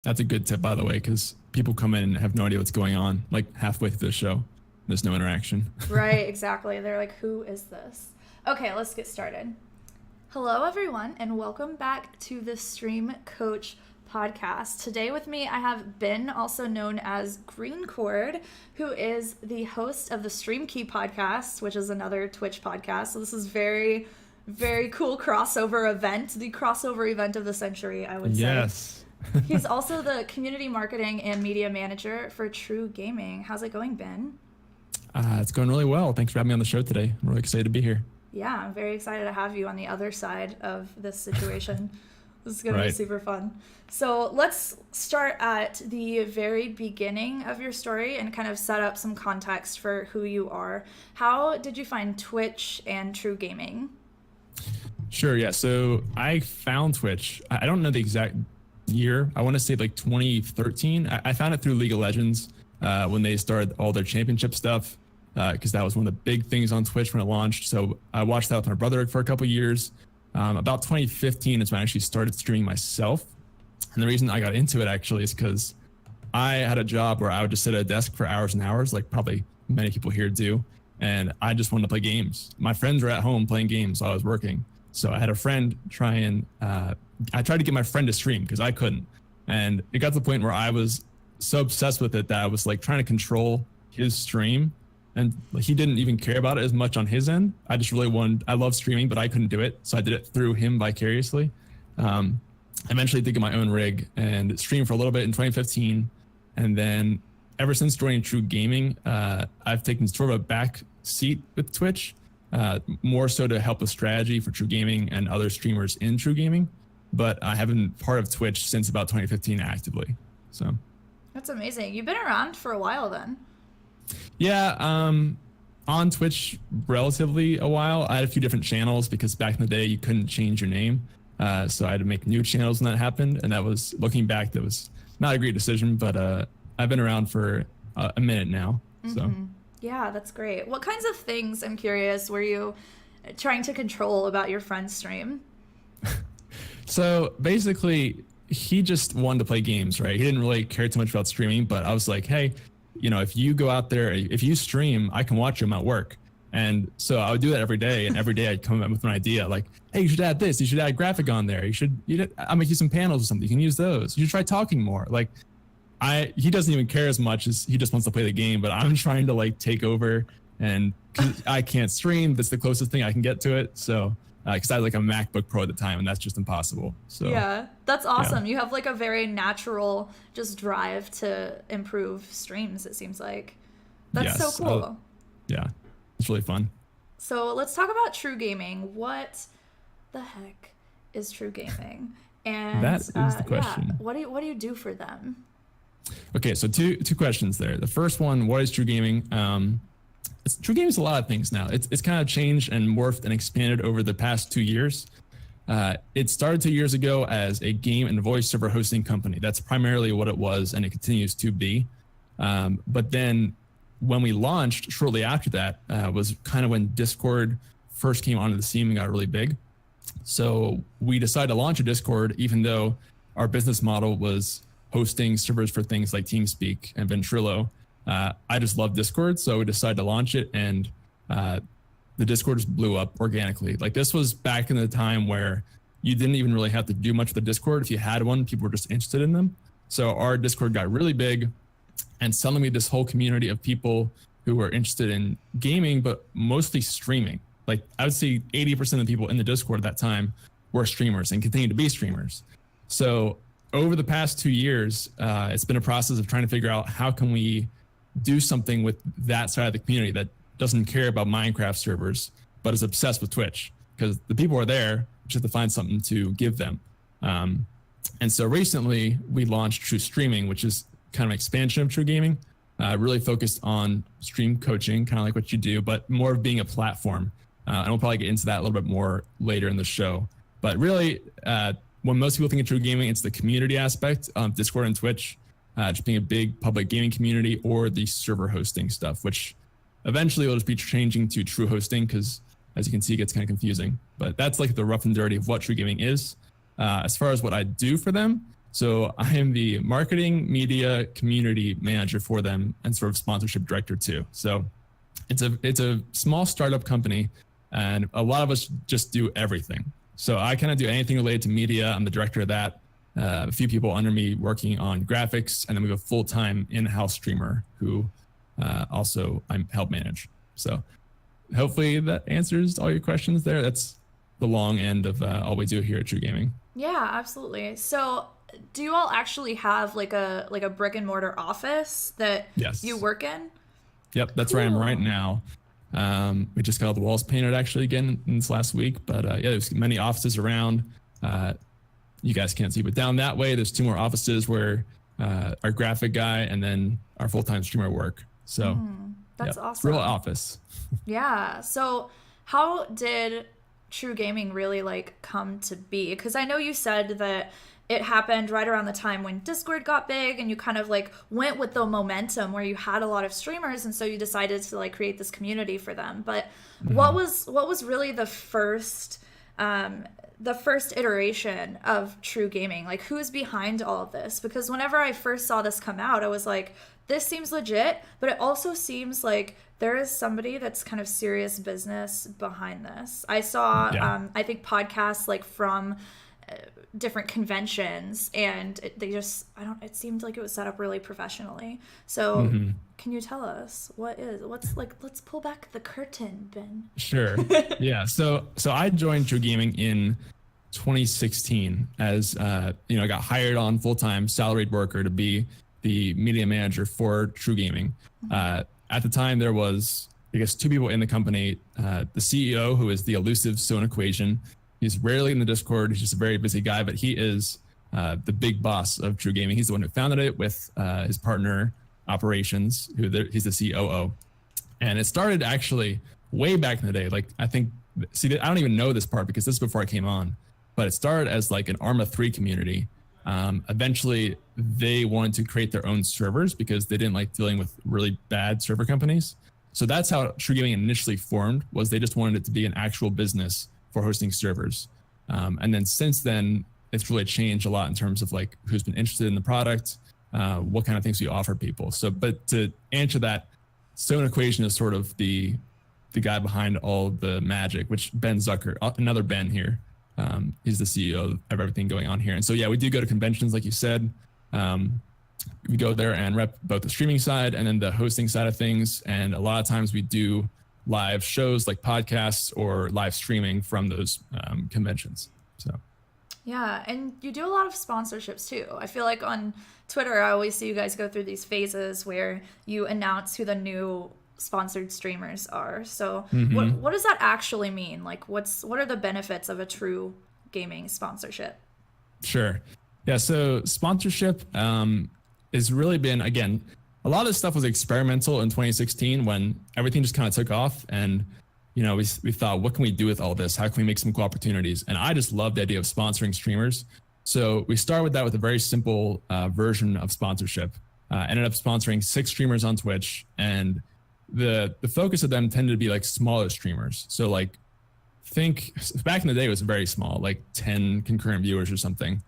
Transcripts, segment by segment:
That's a good tip, by the way, because people come in and have no idea what's going on, like halfway through the show. There's no interaction. Right, exactly. They're like, who is this? Okay, let's get started. Hello, everyone, and welcome back to the Stream Coach podcast. Today with me, I have Ben, also known as GreenChord, who is the host of the Stream Key podcast, which is another Twitch podcast. So this is very cool crossover event, the crossover event of the century, I would say. Yes. He's also the community marketing and media manager for TRUGaming. How's it going, Ben? It's going really well. Thanks for having me on the show today. I'm really excited to be here. Yeah, I'm very excited to have you on the other side of this situation. This is going to be super fun. So let's start at the very beginning of your story and kind of set up some context for who you are. How did you find Twitch and TRUGaming? Sure, yeah. So I found Twitch. I don't know the exact year. I want to say like 2013. I found it through League of Legends when they started all their championship stuff, because that was one of the big things on Twitch when it launched. So I watched that with my brother for a couple of years. About 2015 is when I actually started streaming myself. And the reason I got into it actually is because I had a job where I would just sit at a desk for hours and hours, like probably many people here do. And I just wanted to play games. My friends were at home playing games while I was working. So I had a friend I tried to get my friend to stream because I couldn't. And it got to the point where I was so obsessed with it that I was like trying to control his stream, and he didn't even care about it as much on his end. I just really I love streaming, but I couldn't do it. So I did it through him vicariously. Eventually did get my own rig and streamed for a little bit in 2015. And then ever since joining TRUGaming, I've taken sort of a back seat with Twitch, more so to help with strategy for TRUGaming and other streamers in TRUGaming. But I haven't been part of Twitch since about 2015 actively. So that's amazing. You've been around for a while then. Yeah, on Twitch relatively a while. I had a few different channels because back in the day you couldn't change your name. So I had to make new channels when that happened. And that was, looking back, that was not a great decision, but I've been around for a minute now. So yeah, that's great. What kinds of things, I'm curious, were you trying to control about your friend's stream? So basically, he just wanted to play games, right? He didn't really care too much about streaming, but I was like, hey, if you go out there, if you stream, I can watch him at work. And so I would do that every day. And every day I'd come up with an idea like, hey, you should add this. You should add a graphic on there. I'll make you some panels or something. You can use those. You should try talking more. Like, he doesn't even care as much as he just wants to play the game, but I'm trying to like take over, and 'cause I can't stream. That's the closest thing I can get to it. So because I had like a MacBook Pro at the time, and that's just impossible. So yeah, that's awesome. Yeah. You have like a very natural just drive to improve streams, it seems like. That's so cool. Yeah, it's really fun. So let's talk about TRUGaming. What the heck is TRUGaming? And that is the question. Yeah, what do you do for them? Okay, so two questions there. The first one, what is TRUGaming? TRUGaming is a lot of things now. It's kind of changed and morphed and expanded over the past 2 years. It started 2 years ago as a game and voice server hosting company. That's primarily what it was, and it continues to be. But then when we launched shortly after that was kind of when Discord first came onto the scene and got really big. So we decided to launch a Discord, even though our business model was hosting servers for things like TeamSpeak and Ventrilo. I just love Discord, so we decided to launch it, and the Discord just blew up organically. Like, this was back in the time where you didn't even really have to do much with the Discord. If you had one, people were just interested in them. So our Discord got really big, and suddenly this whole community of people who were interested in gaming, but mostly streaming. Like, I would say 80% of the people in the Discord at that time were streamers and continue to be streamers. So over the past 2 years, it's been a process of trying to figure out how can we do something with that side of the community that doesn't care about Minecraft servers, but is obsessed with Twitch, because the people are there. We just have to find something to give them. And so recently we launched TRUStreaming, which is kind of an expansion of TRUGaming, really focused on stream coaching, kind of like what you do, but more of being a platform. And we'll probably get into that a little bit more later in the show. But really, when most people think of TRUGaming, it's the community aspect of Discord and Twitch, just being a big public gaming community, or the server hosting stuff, which eventually will just be changing to true hosting, because as you can see, it gets kind of confusing. But that's like the rough and dirty of what TRUGaming is. As far as what I do for them, So I am the marketing media community manager for them and sort of sponsorship director too. So it's a small startup company, and a lot of us just do everything. So I kind of do anything related to media. I'm the director of that. A few people under me working on graphics, and then we have a full-time in-house streamer who also I help manage. So hopefully that answers all your questions there. That's the long end of all we do here at TRUGaming. Yeah, absolutely. So do you all actually have like a brick and mortar office that Yes. you work in? Yep, that's where I am right now. We just got all the walls painted actually again in this last week, but yeah, there's many offices around. You guys can't see, but down that way, there's 2 more offices where our graphic guy and then our full-time streamer work. So That's yep, awesome. real office. Yeah. So how did TRUGaming really like come to be? Because I know you said that it happened right around the time when Discord got big, and you kind of like went with the momentum where you had a lot of streamers, and so you decided to like create this community for them. But what was really the first iteration of TRUGaming? Like, who's behind all of this? Because whenever I first saw this come out, I was like, this seems legit, but it also seems like there is somebody that's kind of serious business behind this. I saw, I think podcasts like from different conventions, and it seemed like it was set up really professionally. So can you tell us what's like, let's pull back the curtain, Ben. Sure. Yeah. So I joined TRUGaming in 2016 as I got hired on full-time salaried worker to be the media manager for TRUGaming. At the time, there was, I guess, 2 people in the company. The CEO, who is the elusive Stone Equation. He's rarely in the Discord. He's just a very busy guy, but he is the big boss of TRUGaming. He's the one who founded it with his partner, Operations, he's the COO. And it started actually way back in the day. Like, I don't even know this part because this is before I came on, but it started as like an Arma 3 community. Eventually, they wanted to create their own servers because they didn't like dealing with really bad server companies. So that's how TRUGaming initially formed, was they just wanted it to be an actual business for hosting servers. And then since then, it's really changed a lot in terms of like who's been interested in the product, what kind of things we offer people. So, but to answer that, Stone Equation is sort of the guy behind all the magic, which Ben Zucker, another Ben here, he's the CEO of everything going on here. And so, yeah, we do go to conventions, like you said. We go there and rep both the streaming side and then the hosting side of things. And a lot of times we do live shows like podcasts or live streaming from those conventions. So yeah, and you do a lot of sponsorships too. I feel like on Twitter I always see you guys go through these phases where you announce who the new sponsored streamers are. So what does that actually mean? Like, what are the benefits of a TRUGaming sponsorship? Sure. Yeah, so sponsorship has really been, again, a lot of this stuff was experimental in 2016 when everything just kind of took off, and we thought, what can we do with all this? How can we make some cool opportunities? And I just love the idea of sponsoring streamers. So we started with that with a very simple version of sponsorship. Ended up sponsoring 6 streamers on Twitch, and the focus of them tended to be like smaller streamers. So like, think back in the day it was very small, like 10 concurrent viewers or something.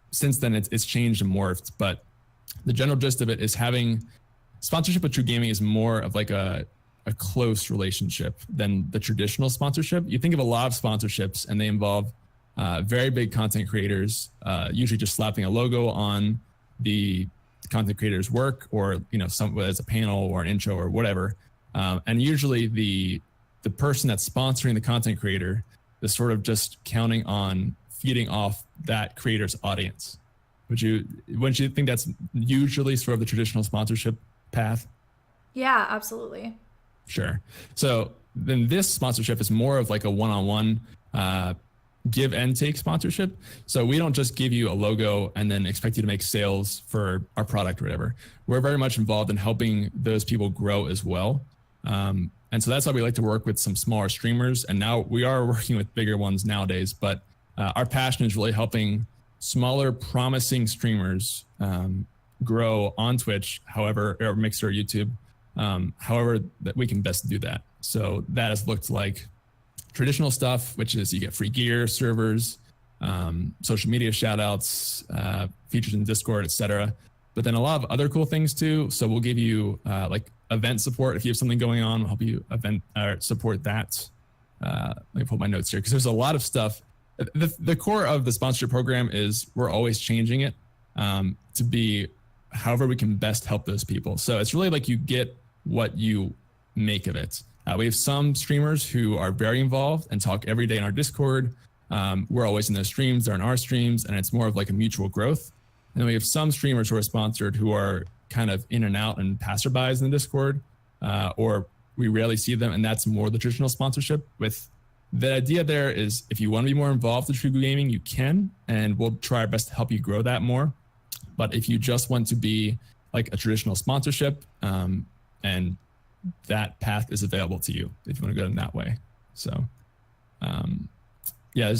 Since then it's changed and morphed, but the general gist of it is having sponsorship with TRUGaming is more of like a close relationship than the traditional sponsorship. You think of a lot of sponsorships and they involve very big content creators, usually just slapping a logo on the content creator's work, or whether it's a panel or an intro or whatever. And usually the person that's sponsoring the content creator is sort of just counting on feeding off that creator's audience. Wouldn't you think that's usually sort of the traditional sponsorship path? Yeah, absolutely. Sure. So then this sponsorship is more of like a one-on-one give and take sponsorship. So we don't just give you a logo and then expect you to make sales for our product or whatever. We're very much involved in helping those people grow as well. And so that's why we like to work with some smaller streamers. And now we are working with bigger ones nowadays, but our passion is really helping smaller, promising streamers grow on Twitch, however, or Mixer or YouTube, however that we can best do that. So that has looked like traditional stuff, which is you get free gear, servers, social media shout outs, features in Discord, etc. But then a lot of other cool things too. So we'll give you like event support. If you have something going on, we'll help you support that. Let me pull my notes here because there's a lot of stuff. The core of the sponsorship program is we're always changing it to be however we can best help those people. So it's really like you get what you make of it. We have some streamers who are very involved and talk every day in our Discord. We're always in those streams, they're in our streams, and it's more of like a mutual growth. And then we have some streamers who are sponsored who are kind of in and out and passerbys in the Discord, or we rarely see them, and that's more the traditional sponsorship. With the idea there is if you want to be more involved in TRUGaming, you can, and we'll try our best to help you grow that more. But if you just want to be like a traditional sponsorship, and that path is available to you if you want to go in that way. So yeah,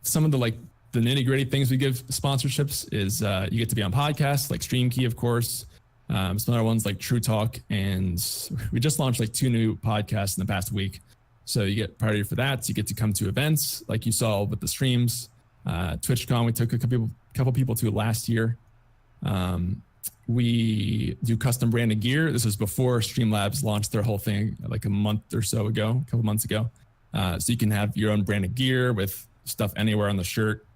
some of the like the nitty gritty things we give sponsorships is you get to be on podcasts like Stream Key, of course. Some other ones like True Talk, and we just launched like 2 new podcasts in the past week. So you get priority for that. So you get to come to events like you saw with the streams. TwitchCon, we took a couple people to last year. We do custom branded gear. This was before Streamlabs launched their whole thing like a couple months ago. So you can have your own branded gear with stuff anywhere on the shirt.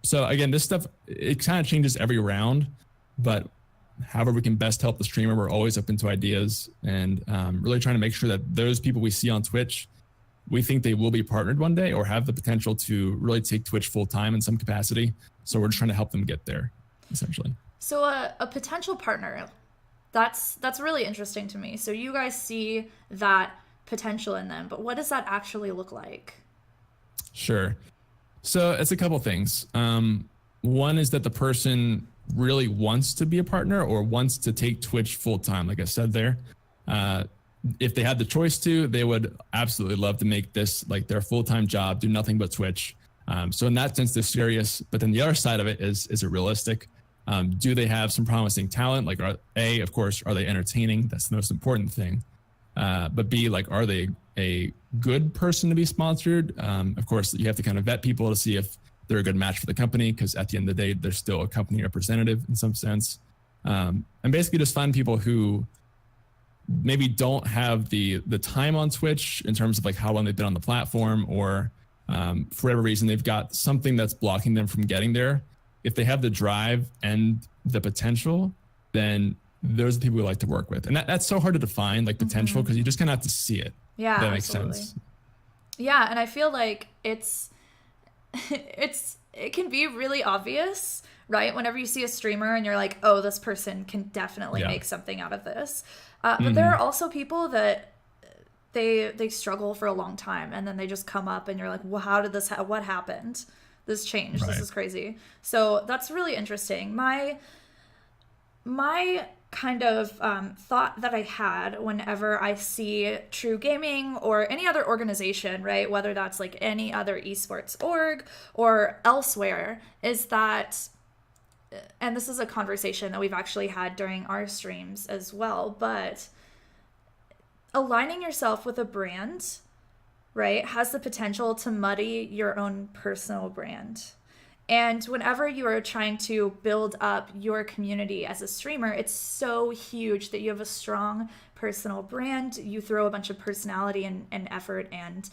So again, this stuff, it kind of changes every round, but however we can best help the streamer, we're always open to ideas, and really trying to make sure that those people we see on Twitch, we think they will be partnered one day or have the potential to really take Twitch full time in some capacity. So we're just trying to help them get there, essentially. So a potential partner, that's really interesting to me. So you guys see that potential in them, but what does that actually look like? Sure. So it's a couple things. One is that the person really wants to be a partner or wants to take Twitch full time. Like I said there, if they had the choice to, they would absolutely love to make this like their full-time job, do nothing but Twitch. So in that sense, they're serious. But then the other side of it is it realistic? Do they have some promising talent? Like, of course, are they entertaining? That's the most important thing. But B, like, are they a good person to be sponsored? Of course, you have to kind of vet people to see if they're a good match for the company, because at the end of the day, they're still a company representative in some sense. And basically just find people who maybe don't have the time on Twitch in terms of like how long they've been on the platform, or for whatever reason, they've got something that's blocking them from getting there. If they have the drive and the potential, then those are the people we like to work with. And that's so hard to define, like potential, because you just kind of have to see it. Yeah, that makes absolutely. sense. Yeah, and I feel like it can be really obvious, right? Whenever you see a streamer and you're like, oh, this person can definitely make something out of this. But there are also people that they struggle for a long time, and then they just come up and you're like, well, how did this what happened? This changed. Right. This is crazy. So that's really interesting. My kind of thought that I had whenever I see TRUGaming or any other organization, right, whether that's like any other esports org or elsewhere, is that, and this is a conversation that we've actually had during our streams as well, but aligning yourself with a brand, right, has the potential to muddy your own personal brand. And whenever you are trying to build up your community as a streamer, it's so huge that you have a strong personal brand. You throw a bunch of personality and effort and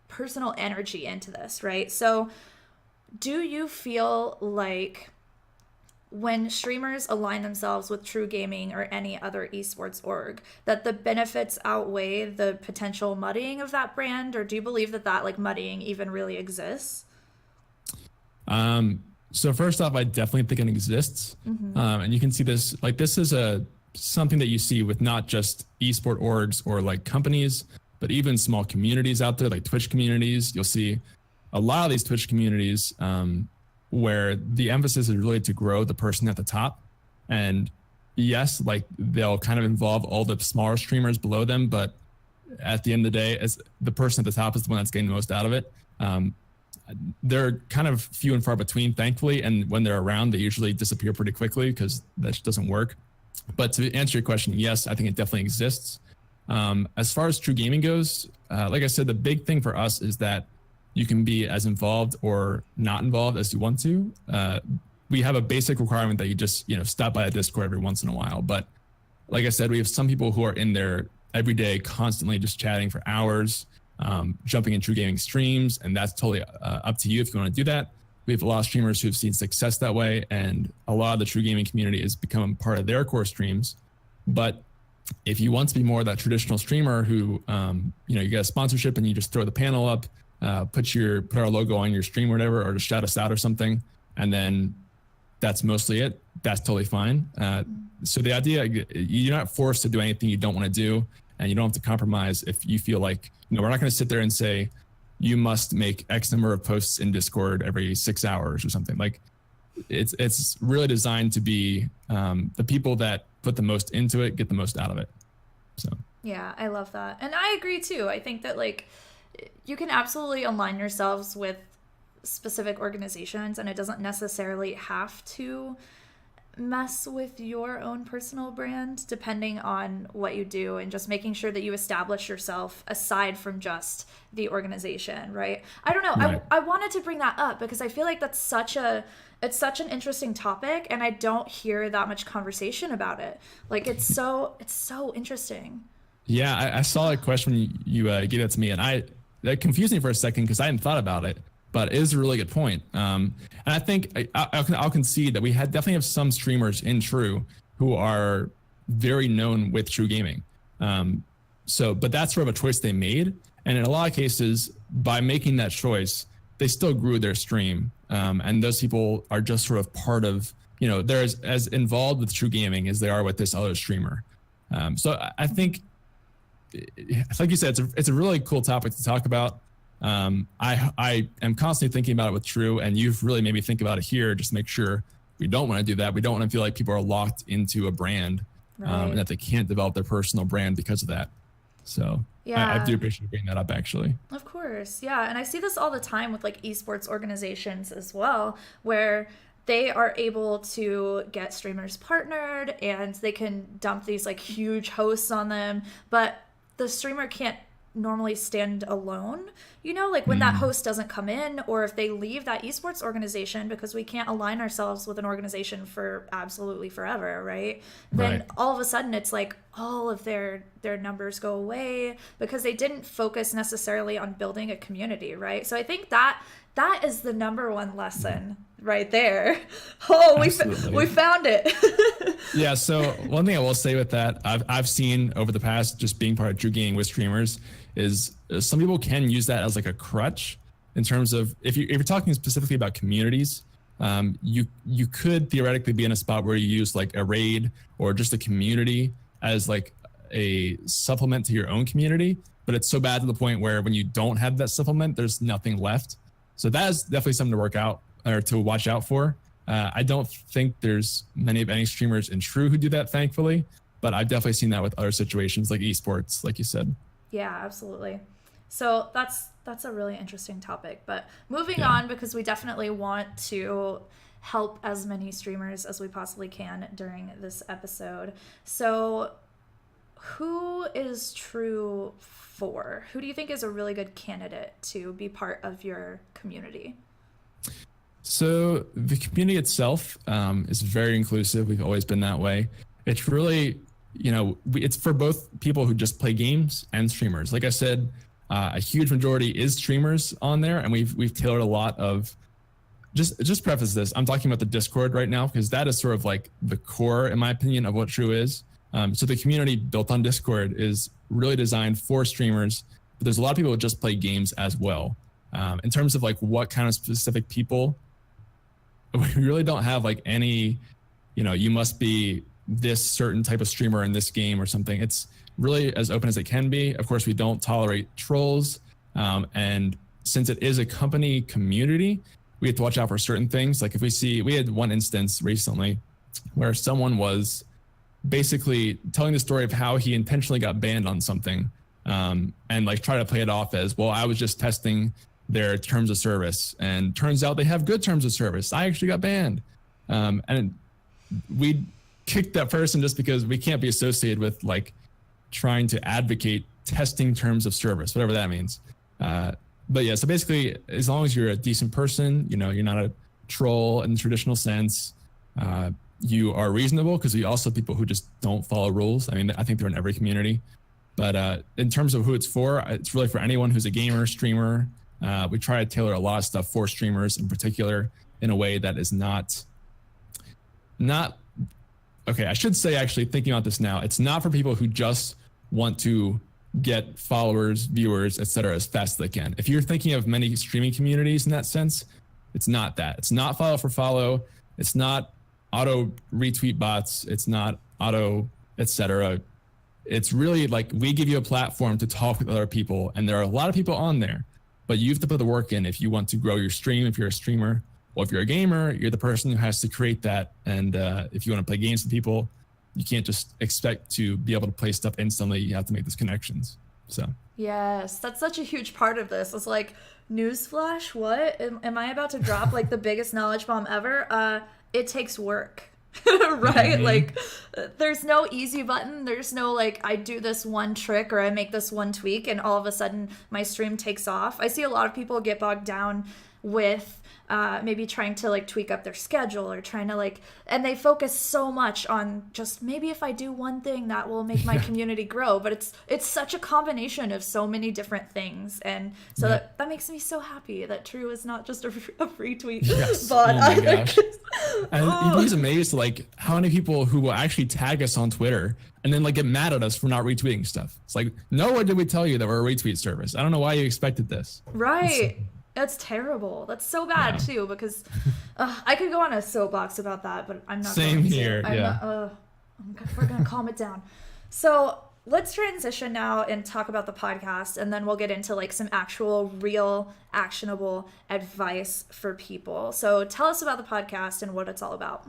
personal energy into this, right? So do you feel like when streamers align themselves with TRUGaming or any other esports org, that the benefits outweigh the potential muddying of that brand? Or do you believe that like muddying even really exists? So first off, I definitely think it exists. And you can see this, like, this is something that you see with not just esport orgs or like companies, but even small communities out there, like Twitch communities. You'll see a lot of these Twitch communities, where the emphasis is really to grow the person at the top. And yes, like they'll kind of involve all the smaller streamers below them, but at the end of the day, as the person at the top is the one that's getting the most out of it. They're kind of few and far between, thankfully. And when they're around, they usually disappear pretty quickly because that just doesn't work. But to answer your question, yes, I think it definitely exists. As far as TRUGaming goes, like I said, the big thing for us is that you can be as involved or not involved as you want to. We have a basic requirement that you just, stop by the Discord every once in a while. But like I said, we have some people who are in there every day, constantly just chatting for hours, jumping in TRUGaming streams, and that's totally up to you if you want to do that. We have a lot of streamers who've seen success that way, and a lot of the TRUGaming community has become part of their core streams. But if you want to be more of that traditional streamer who, you get a sponsorship and you just throw the panel up, put our logo on your stream or whatever, or just shout us out or something, and then that's mostly it, that's totally fine. So the idea, you're not forced to do anything you don't want to do, and you don't have to compromise if you feel like, we're not going to sit there and say, you must make X number of posts in Discord every 6 hours or something. Like, it's really designed to be the people that put the most into it get the most out of it. So yeah, I love that, and I agree too. I think that you can absolutely align yourselves with specific organizations, and it doesn't necessarily have to mess with your own personal brand, depending on what you do, and just making sure that you establish yourself aside from just the organization, right? I don't know. Right. I wanted to bring that up because I feel like it's such an interesting topic, and I don't hear that much conversation about it. Like, it's so interesting. Yeah, I saw a question when you gave that to me, and that confused me for a second because I hadn't thought about it. But it is a really good point. And I think I'll concede that we definitely have some streamers in True who are very known with TRUGaming. But that's sort of a choice they made. And in a lot of cases, by making that choice, they still grew their stream. And those people are just sort of part of, they're as involved with TRUGaming as they are with this other streamer. So I think, like you said, it's a really cool topic to talk about. I am constantly thinking about it with True, and you've really made me think about it here. Just make sure we don't want to do that. We don't want to feel like people are locked into a brand, and that they can't develop their personal brand because of that. So yeah, I do appreciate bringing that up, actually. Of course. Yeah. And I see this all the time with esports organizations as well, where they are able to get streamers partnered and they can dump these huge hosts on them, but the streamer can't normally stand alone, when that host doesn't come in, or if they leave that esports organization, because we can't align ourselves with an organization for absolutely forever, right? Then all of a sudden it's all of their numbers go away because they didn't focus necessarily on building a community, right? So I think that is the number one lesson right there. Oh, we found it. Yeah. So one thing I will say with that, I've seen over the past, just being part of TRUGaming with streamers, is some people can use that as a crutch in terms of if you're talking specifically about communities. You could theoretically be in a spot where you use a raid or just a community as a supplement to your own community, but it's so bad to the point where when you don't have that supplement, there's nothing left. So that is definitely something to work out or to watch out for. I don't think there's any streamers in True who do that, thankfully, but I've definitely seen that with other situations like esports, like you said. Yeah, absolutely. So that's a really interesting topic, but moving on, because we definitely want to help as many streamers as we possibly can during this episode. So who is True for? Who do you think is a really good candidate to be part of your community? So the community itself is very inclusive. We've always been that way. It's really, it's for both people who just play games and streamers. Like I said, a huge majority is streamers on there, and we've tailored a lot of. Just preface this, I'm talking about the Discord right now because that is sort of the core, in my opinion, of what True is. So the community built on Discord is really designed for streamers, but there's a lot of people who just play games as well. In terms of what kind of specific people, we really don't have any, you must be this certain type of streamer in this game or something. It's really as open as it can be. Of course, we don't tolerate trolls. And since it is a company community, we have to watch out for certain things. If we had one instance recently where someone was basically telling the story of how he intentionally got banned on something, and try to play it off as, well, I was just testing their terms of service, and turns out they have good terms of service. I actually got banned. And we kicked that person just because we can't be associated with trying to advocate testing terms of service, whatever that means. But yeah, so basically, as long as you're a decent person, you know, you're not a troll in the traditional sense, you are reasonable, because we also have people who just don't follow rules. I mean, I think they're in every community. But in terms of who it's really for anyone who's a gamer, streamer. We try to tailor a lot of stuff for streamers in particular in a way that is not okay. I should say, actually, thinking about this now, it's not for people who just want to get followers, viewers, etc. as fast as they can. If you're thinking of many streaming communities in that sense, it's not that. It's not follow for follow. It's not auto retweet bots. It's not auto, etc. It's really like, we give you a platform to talk with other people, and there are a lot of people on there, but you have to put the work in if you want to grow your stream. If you're a streamer, or if you're a gamer, you're the person who has to create that. And if you want to play games with people, you can't just expect to be able to play stuff instantly. You have to make those connections. So yes, that's such a huge part of this. It's like, newsflash, what? Am I about to drop like the biggest knowledge bomb ever? It takes work. Right? Mm-hmm. Like, there's no easy button. There's no like, I do this one trick or I make this one tweak and all of a sudden my stream takes off. I see a lot of people get bogged down with maybe trying to like tweak up their schedule, or trying to like, and they focus so much on just, maybe if I do one thing that will make my community grow. But it's such a combination of so many different things, and so that makes me so happy that True is not just a retweet bot. Oh my gosh. And you'd be amazed like how many people who will actually tag us on Twitter and then like get mad at us for not retweeting stuff. It's like, no one did we tell you that we're a retweet service. I don't know why you expected this. Right. That's terrible. That's so bad too, because I could go on a soapbox about that, but I'm not. Same here. We're gonna calm it down. So let's transition now and talk about the podcast, and then we'll get into like some actual, real, actionable advice for people. So tell us about the podcast and what it's all about.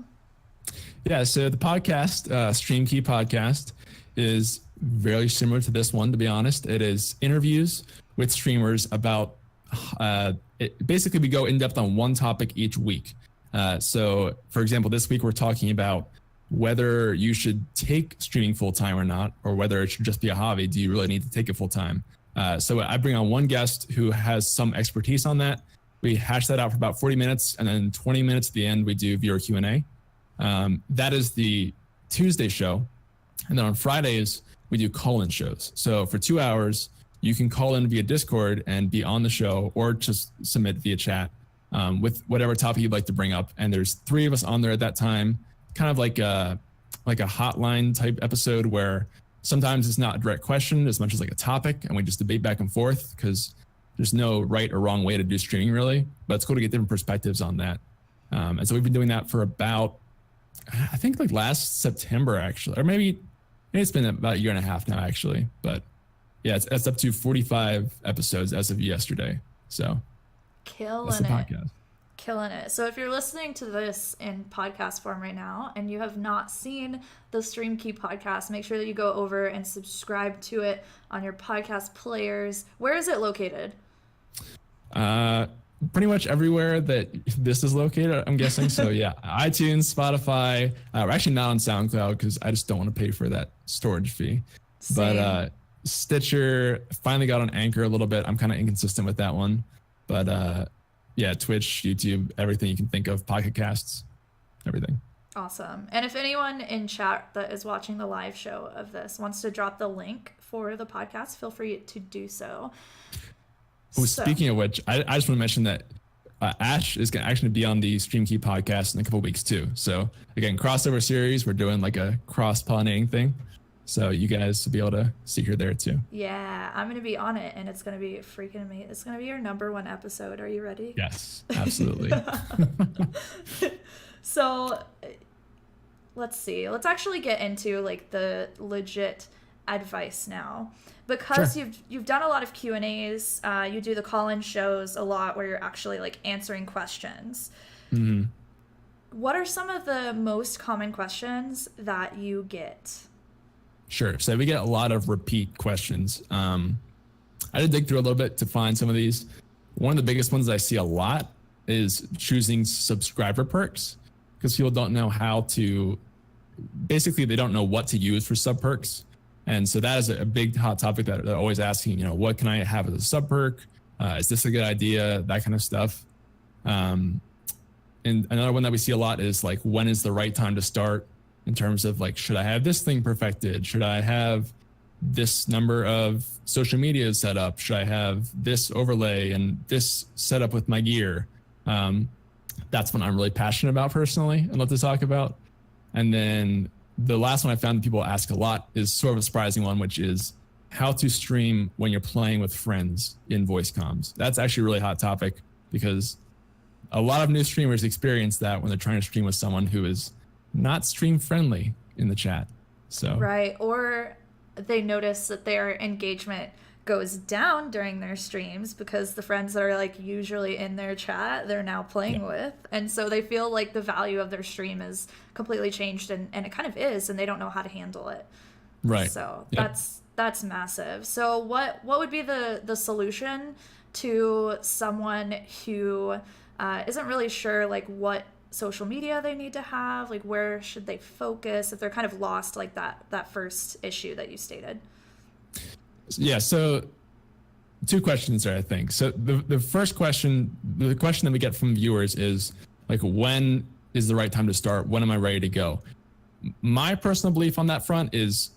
Yeah. So the podcast, StreamKey podcast, is very similar to this one. To be honest, it is interviews with streamers about. Basically, we go in depth on one topic each week. So, for example, this week we're talking about whether you should take streaming full time or not, or whether it should just be a hobby. Do you really need to take it full time? So I bring on one guest who has some expertise on that. We hash that out for about 40 minutes, and then 20 minutes at the end we do viewer Q&A. That is the Tuesday show, and then on Fridays we do call-in shows. So for 2 hours. You can call in via Discord and be on the show, or just submit via chat with whatever topic you'd like to bring up. And there's 3 of us on there at that time, kind of like a hotline type episode where sometimes it's not a direct question as much as like a topic, and we just debate back and forth, because there's no right or wrong way to do streaming really, but it's cool to get different perspectives on that. And so we've been doing that for about, I think like last September actually, or maybe it's been about a year and a half now actually, but yeah, it's up to 45 episodes as of yesterday. So killing it. So if you're listening to this in podcast form right now and you have not seen the StreamKey podcast, make sure that you go over and subscribe to it on your podcast players. Where is it located? Pretty much everywhere that this is located, I'm guessing. So yeah, iTunes, Spotify. We're actually not on SoundCloud because I just don't want to pay for that storage fee. Same. But Stitcher, finally got on Anchor a little bit. I'm kind of inconsistent with that one, but yeah, Twitch, YouTube, everything you can think of, Pocket Casts, everything. Awesome. And if anyone in chat that is watching the live show of this wants to drop the link for the podcast, feel free to do so. Oh, speaking of which, I just want to mention that Ash is going to actually be on the StreamKey podcast in a couple of weeks too. So again, crossover series, we're doing like a cross-pollinating thing. So you guys will be able to see her there too. Yeah, I'm going to be on it, and it's going to be freaking amazing. It's going to be your #1 episode. Are you ready? Yes, absolutely. So let's see. Let's actually get into like the legit advice now, because Sure. you've done a lot of Q&As. You do the call-in shows a lot where you're actually like answering questions. Mm-hmm. What are some of the most common questions that you get? Sure. So we get a lot of repeat questions. I did dig through a little bit to find some of these. One of the biggest ones I see a lot is choosing subscriber perks, because people don't know how to, basically they don't know what to use for sub perks. And so that is a big hot topic that they're always asking, what can I have as a sub perk? Is this a good idea? That kind of stuff. And another one that we see a lot is like, when is the right time to start in terms of like, should I have this thing perfected? Should I have this number of social media set up? Should I have this overlay and this set up with my gear? That's what I'm really passionate about personally and love to talk about. And then the last one I found that people ask a lot is sort of a surprising one, which is how to stream when you're playing with friends in voice comms. That's actually a really hot topic because a lot of new streamers experience that when they're trying to stream with someone who is not stream friendly in the chat. So right, or they notice that their engagement goes down during their streams because the friends that are like usually in their chat they're now playing with, and so they feel like the value of their stream is completely changed, and it kind of is, and they don't know how to handle it. Right. So that's massive. So what would be the solution to someone who isn't really sure like what social media they need to have, like where should they focus if they're kind of lost, like that first issue that you stated? Yeah, so two questions there, I think. So the first question, the question that we get from viewers is like, when is the right time to start? When am I ready to go? My personal belief on that front is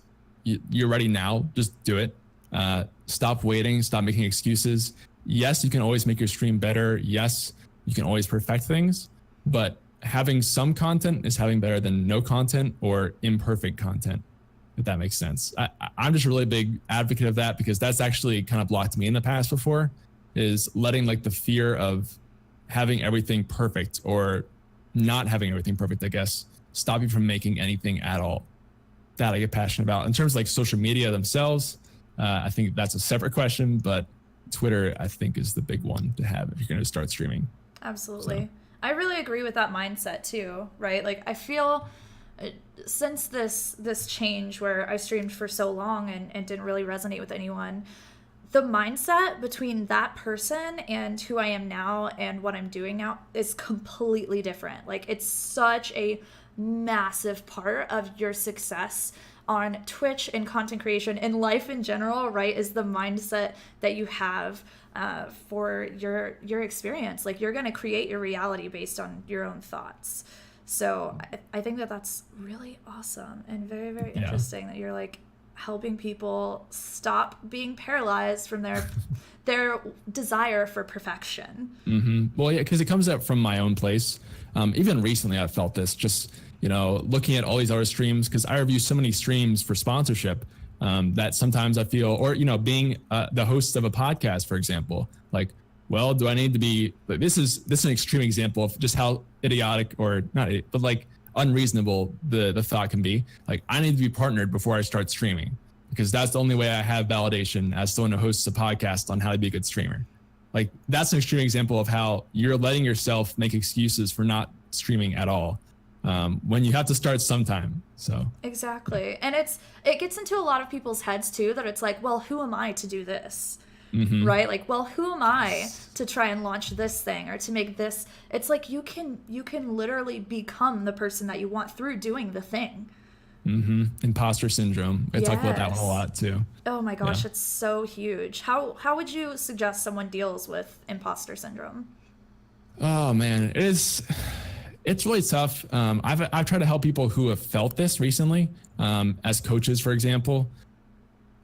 you're ready now, just do it. Stop waiting, stop making excuses. Yes, you can always make your stream better. Yes, you can always perfect things, but having some content is having better than no content or imperfect content, if that makes sense. I'm just a really big advocate of that because that's actually kind of blocked me in the past before, is letting like the fear of having everything perfect or not having everything perfect, I guess, stop you from making anything at all. That I get passionate about. In terms of like social media themselves, I think that's a separate question, but Twitter, I think, is the big one to have if you're going to start streaming. Absolutely. So. I really agree with that mindset too, right? Like I feel since this change where I streamed for so long and didn't really resonate with anyone, the mindset between that person and who I am now and what I'm doing now is completely different. Like it's such a massive part of your success on Twitch and content creation and life in general, right? Is the mindset that you have for your experience. Like you're going to create your reality based on your own thoughts. So I think that that's really awesome and very, very interesting that you're like helping people stop being paralyzed from their desire for perfection. Mm-hmm. Well, yeah, because it comes up from my own place. Even recently, I've felt this just, looking at all these other streams, because I review so many streams for sponsorship that sometimes I feel, or, being the host of a podcast, for example, like, well, do I need to be, like, this is an extreme example of just how idiotic or not, but like unreasonable the thought can be. Like, I need to be partnered before I start streaming because that's the only way I have validation as someone who hosts a podcast on how to be a good streamer. Like, that's an extreme example of how you're letting yourself make excuses for not streaming at all. When you have to start sometime. So exactly. And it gets into a lot of people's heads too, that it's like, well, who am I to do this? Mm-hmm. Right? Like, well, who am I to try and launch this thing or to make this? It's like you can literally become the person that you want through doing the thing. Mm-hmm. Impostor syndrome. I talk about that one a lot too. Oh my gosh, it's so huge. How would you suggest someone deals with imposter syndrome? Oh man, it's really tough. I've tried to help people who have felt this recently, as coaches, for example.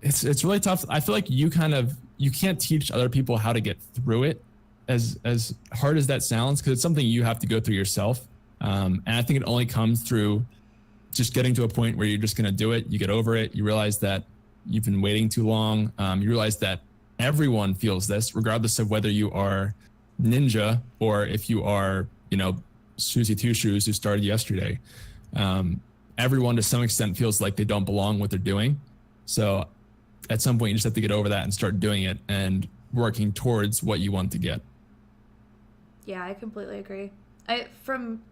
It's really tough. I feel like you can't teach other people how to get through it, as hard as that sounds, because it's something you have to go through yourself. And I think it only comes through just getting to a point where you're just going to do it. You get over it. You realize that you've been waiting too long. You realize that everyone feels this, regardless of whether you are Ninja or if you are, Susie Two Shoes who started yesterday. Everyone to some extent feels like they don't belong what they're doing. So at some point you just have to get over that and start doing it and working towards what you want to get. Yeah, I completely agree. From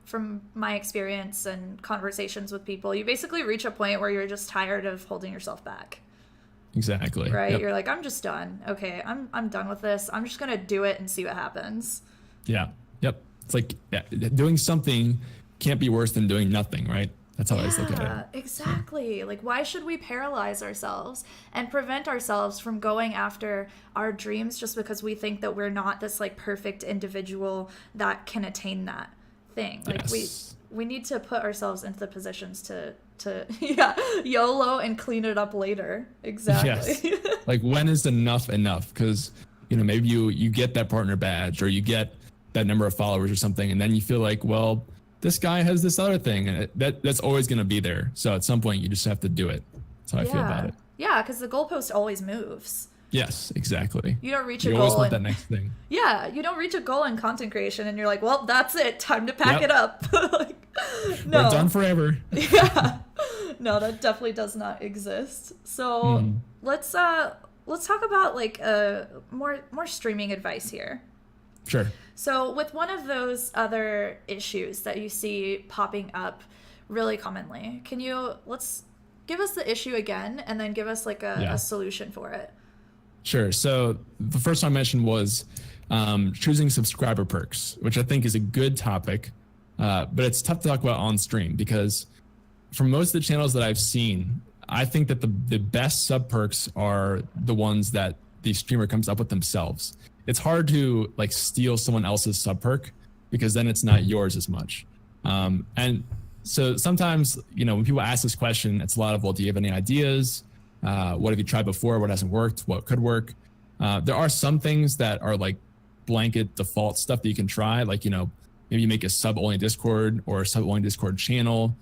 my experience and conversations with people, you basically reach a point where you're just tired of holding yourself back. Exactly. Right? Yep. You're like, I'm just done. Okay, I'm done with this. I'm just going to do it and see what happens. Yeah. Yep. It's like doing something can't be worse than doing nothing, right? That's how I always look at it. Yeah, exactly. Like, why should we paralyze ourselves and prevent ourselves from going after our dreams just because we think that we're not this like perfect individual that can attain that thing? Like, Yes. we need to put ourselves into the positions to yeah, YOLO and clean it up later. Exactly. Yes. Like, when is enough enough? Because, you know, maybe you get that partner badge or you get that number of followers or something, and then you feel like, well, this guy has this other thing, and that's always going to be there. So at some point, you just have to do it. That's how I feel about it. Yeah, because the goalpost always moves. Yes, exactly. You don't reach a You goal. always want that next thing. Yeah, you don't reach a goal in content creation, and you're like, well, that's it. Time to pack it up. Like, no. We're done forever. Yeah. No, that definitely does not exist. So let's talk about like more streaming advice here. Sure. So with one of those other issues that you see popping up really commonly, let's give us the issue again and then give us like a solution for it. Sure. So the first one I mentioned was choosing subscriber perks, which I think is a good topic, but it's tough to talk about on stream because for most of the channels that I've seen, I think that the best sub perks are the ones that the streamer comes up with themselves. It's hard to like steal someone else's sub perk because then it's not yours as much. And so sometimes, you know, when people ask this question, it's a lot of, well, do you have any ideas? What have you tried before? What hasn't worked? What could work? There are some things that are like blanket default stuff that you can try. Like, you know, maybe you make a sub only Discord or a sub only Discord channel.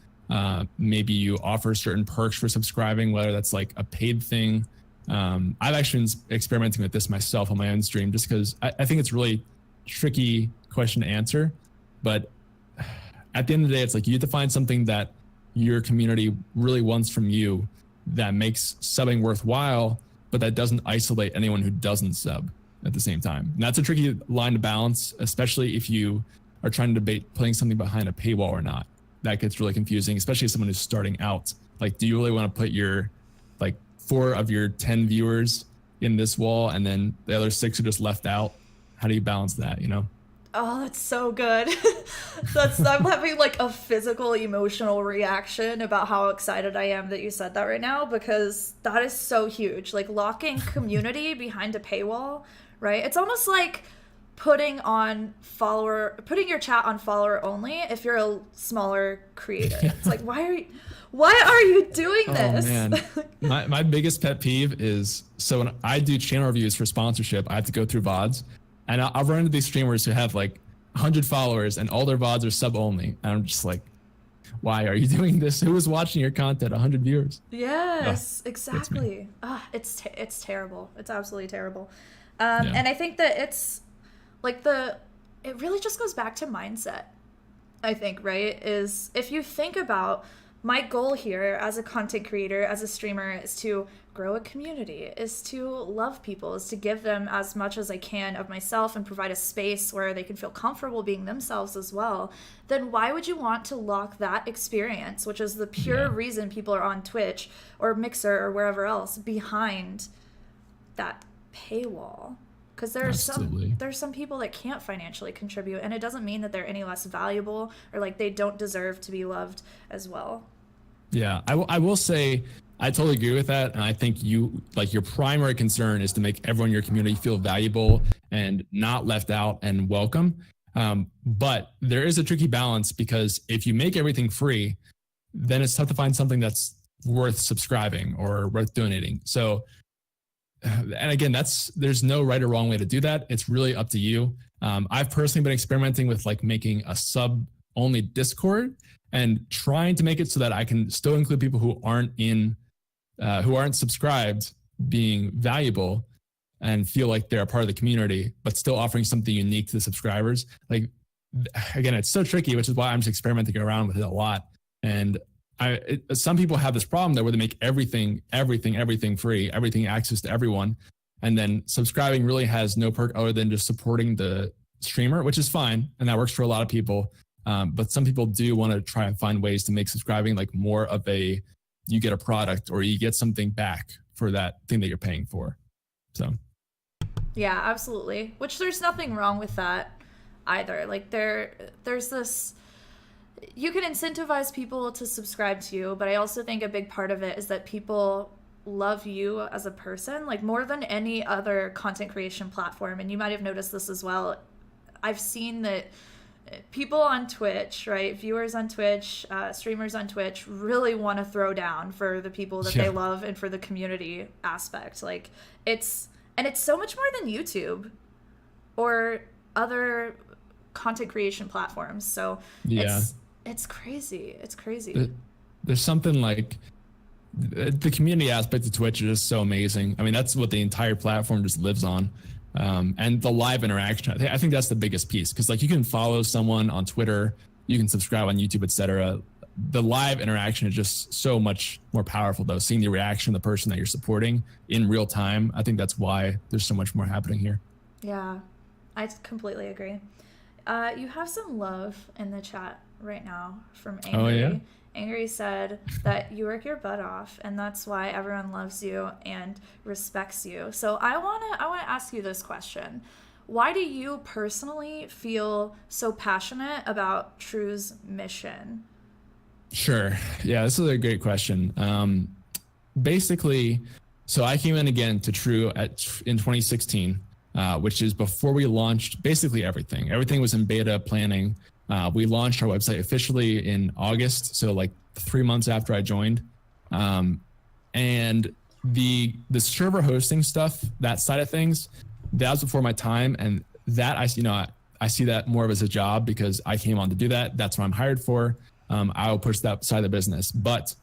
Maybe you offer certain perks for subscribing, whether that's like a paid thing. I've actually been experimenting with this myself on my own stream just because I think it's really tricky question to answer. But at the end of the day, it's like you have to find something that your community really wants from you that makes subbing worthwhile, but that doesn't isolate anyone who doesn't sub at the same time. And that's a tricky line to balance, especially if you are trying to debate putting something behind a paywall or not. That gets really confusing, especially as someone who's starting out. Like, do you really want to put your, like, 4 of your 10 viewers in this wall and then the other 6 are just left out? How do you balance that, you know? Oh, that's so good. I'm having like a physical, emotional reaction about how excited I am that you said that right now, because that is so huge. Like locking community behind a paywall, right? It's almost like putting your chat on follower only if you're a smaller creator. It's like, why are you doing this? Oh man, my biggest pet peeve is, so when I do channel reviews for sponsorship, I have to go through VODs. And I'll run into these streamers who have like 100 followers and all their VODs are sub only. And I'm just like, why are you doing this? Who is watching your content? 100 viewers. Yes, exactly. It's terrible. It's absolutely terrible. And I think that it's like it really just goes back to mindset. I think, right? Is if you think about my goal here as a content creator, as a streamer, is to grow a community, is to love people, is to give them as much as I can of myself and provide a space where they can feel comfortable being themselves as well, then why would you want to lock that experience, which is the pure reason people are on Twitch or Mixer or wherever else, behind that paywall? Because there's some people that can't financially contribute, and it doesn't mean that they're any less valuable or like they don't deserve to be loved as well. Yeah, I will say I totally agree with that, and I think your primary concern is to make everyone in your community feel valuable and not left out and welcome. But there is a tricky balance, because if you make everything free, then it's tough to find something that's worth subscribing or worth donating. So. And again, there's no right or wrong way to do that. It's really up to you. I've personally been experimenting with like making a sub only Discord and trying to make it so that I can still include people who aren't subscribed being valuable and feel like they're a part of the community, but still offering something unique to the subscribers. Like, again, it's so tricky, which is why I'm just experimenting around with it a lot. And some people have this problem that where they make everything free, everything access to everyone. And then subscribing really has no perk other than just supporting the streamer, which is fine. And that works for a lot of people. But some people do want to try and find ways to make subscribing like more of you get a product or you get something back for that thing that you're paying for. So. Yeah, absolutely. Which there's nothing wrong with that either. Like there's this, you can incentivize people to subscribe to you, but I also think a big part of it is that people love you as a person, like more than any other content creation platform. And you might have noticed this as well. I've seen that people on Twitch, right? Viewers on Twitch, streamers on Twitch really want to throw down for the people that they love and for the community aspect. Like it's so much more than YouTube or other content creation platforms. So it's crazy. It's crazy. There's something like the community aspect of Twitch is just so amazing. I mean, that's what the entire platform just lives on. And the live interaction, I think that's the biggest piece, because like you can follow someone on Twitter, you can subscribe on YouTube, etc. The live interaction is just so much more powerful, though. Seeing the reaction of the person that you're supporting in real time, I think that's why there's so much more happening here. Yeah, I completely agree. You have some love in the chat right now from Angry. Oh, yeah? Angry said that you work your butt off, and that's why everyone loves you and respects you. So I wanna ask you this question: why do you personally feel so passionate about TRU's mission? Sure. Yeah, this is a great question. Basically, so I came in again to TRU in 2016, which is before we launched basically everything. Everything was in beta planning. We launched our website officially in August, so like 3 months after I joined. And the server hosting stuff, that side of things, that was before my time, and that I see that more of as a job because I came on to do that. That's what I'm hired for. I will push that side of the business. But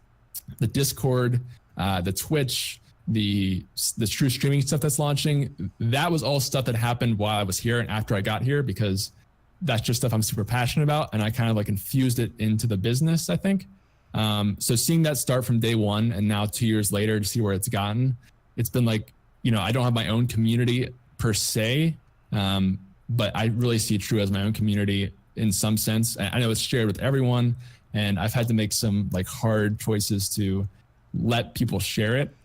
the Discord, the Twitch, the TRU streaming stuff that's launching, that was all stuff that happened while I was here and after I got here, because that's just stuff I'm super passionate about, and I kind of like infused it into the business, I think. So seeing that start from day one and now 2 years later to see where it's gotten, it's been like, I don't have my own community per se, but I really see TRU as my own community in some sense. I know it's shared with everyone, and I've had to make some like hard choices to let people share it.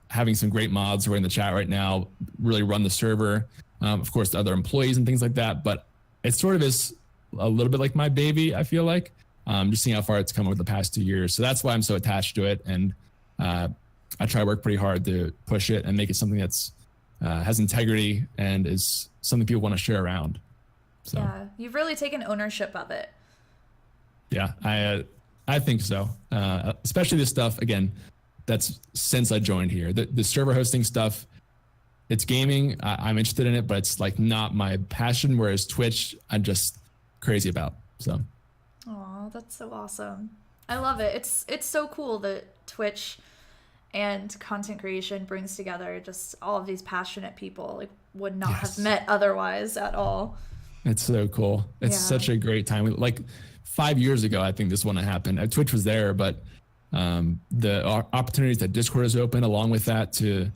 Having some great mods who are in the chat right now really run the server. Of course, the other employees and things like that, but it sort of is a little bit like my baby, I feel like, just seeing how far it's come over the past 2 years. So that's why I'm so attached to it. And I try to work pretty hard to push it and make it something that's has integrity and is something people want to share around. So, yeah, you've really taken ownership of it. Yeah, I think so. Especially this stuff, again, that's since I joined here. The server hosting stuff, it's gaming. I'm interested in it, but it's like not my passion. Whereas Twitch, I'm just crazy about. So. Oh, that's so awesome. I love it. It's so cool that Twitch and content creation brings together just all of these passionate people, like would not have met otherwise at all. It's so cool. It's such a great time. Like 5 years ago, I think this one happened. Twitch was there, but the opportunities that Discord has opened along with that to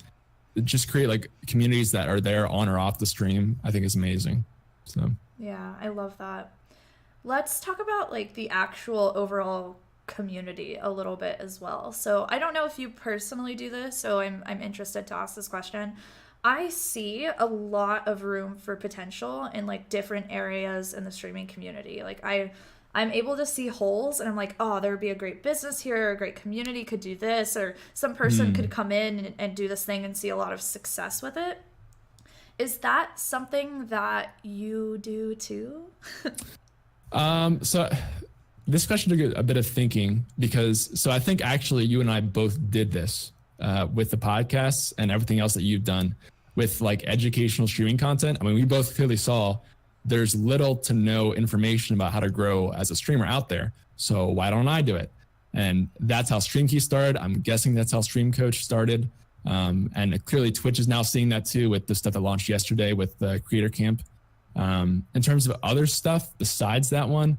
just create like communities that are there on or off the stream, I think is amazing. So yeah, I love that. Let's talk about like the actual overall community a little bit as well. So I don't know if you personally do this, so I'm interested to ask this question. I see a lot of room for potential in like different areas in the streaming community. Like I'm able to see holes, and I'm like, oh, there would be a great business here, a great community could do this, or some person could come in and do this thing and see a lot of success with it. Is that something that you do too? So this question took a bit of thinking, because I think actually you and I both did this with the podcasts and everything else that you've done with like educational streaming content. I mean, we both clearly saw there's little to no information about how to grow as a streamer out there. So why don't I do it? And that's how StreamKey started. I'm guessing that's how Stream Coach started. And clearly Twitch is now seeing that too with the stuff that launched yesterday with the Creator Camp. In terms of other stuff besides that one,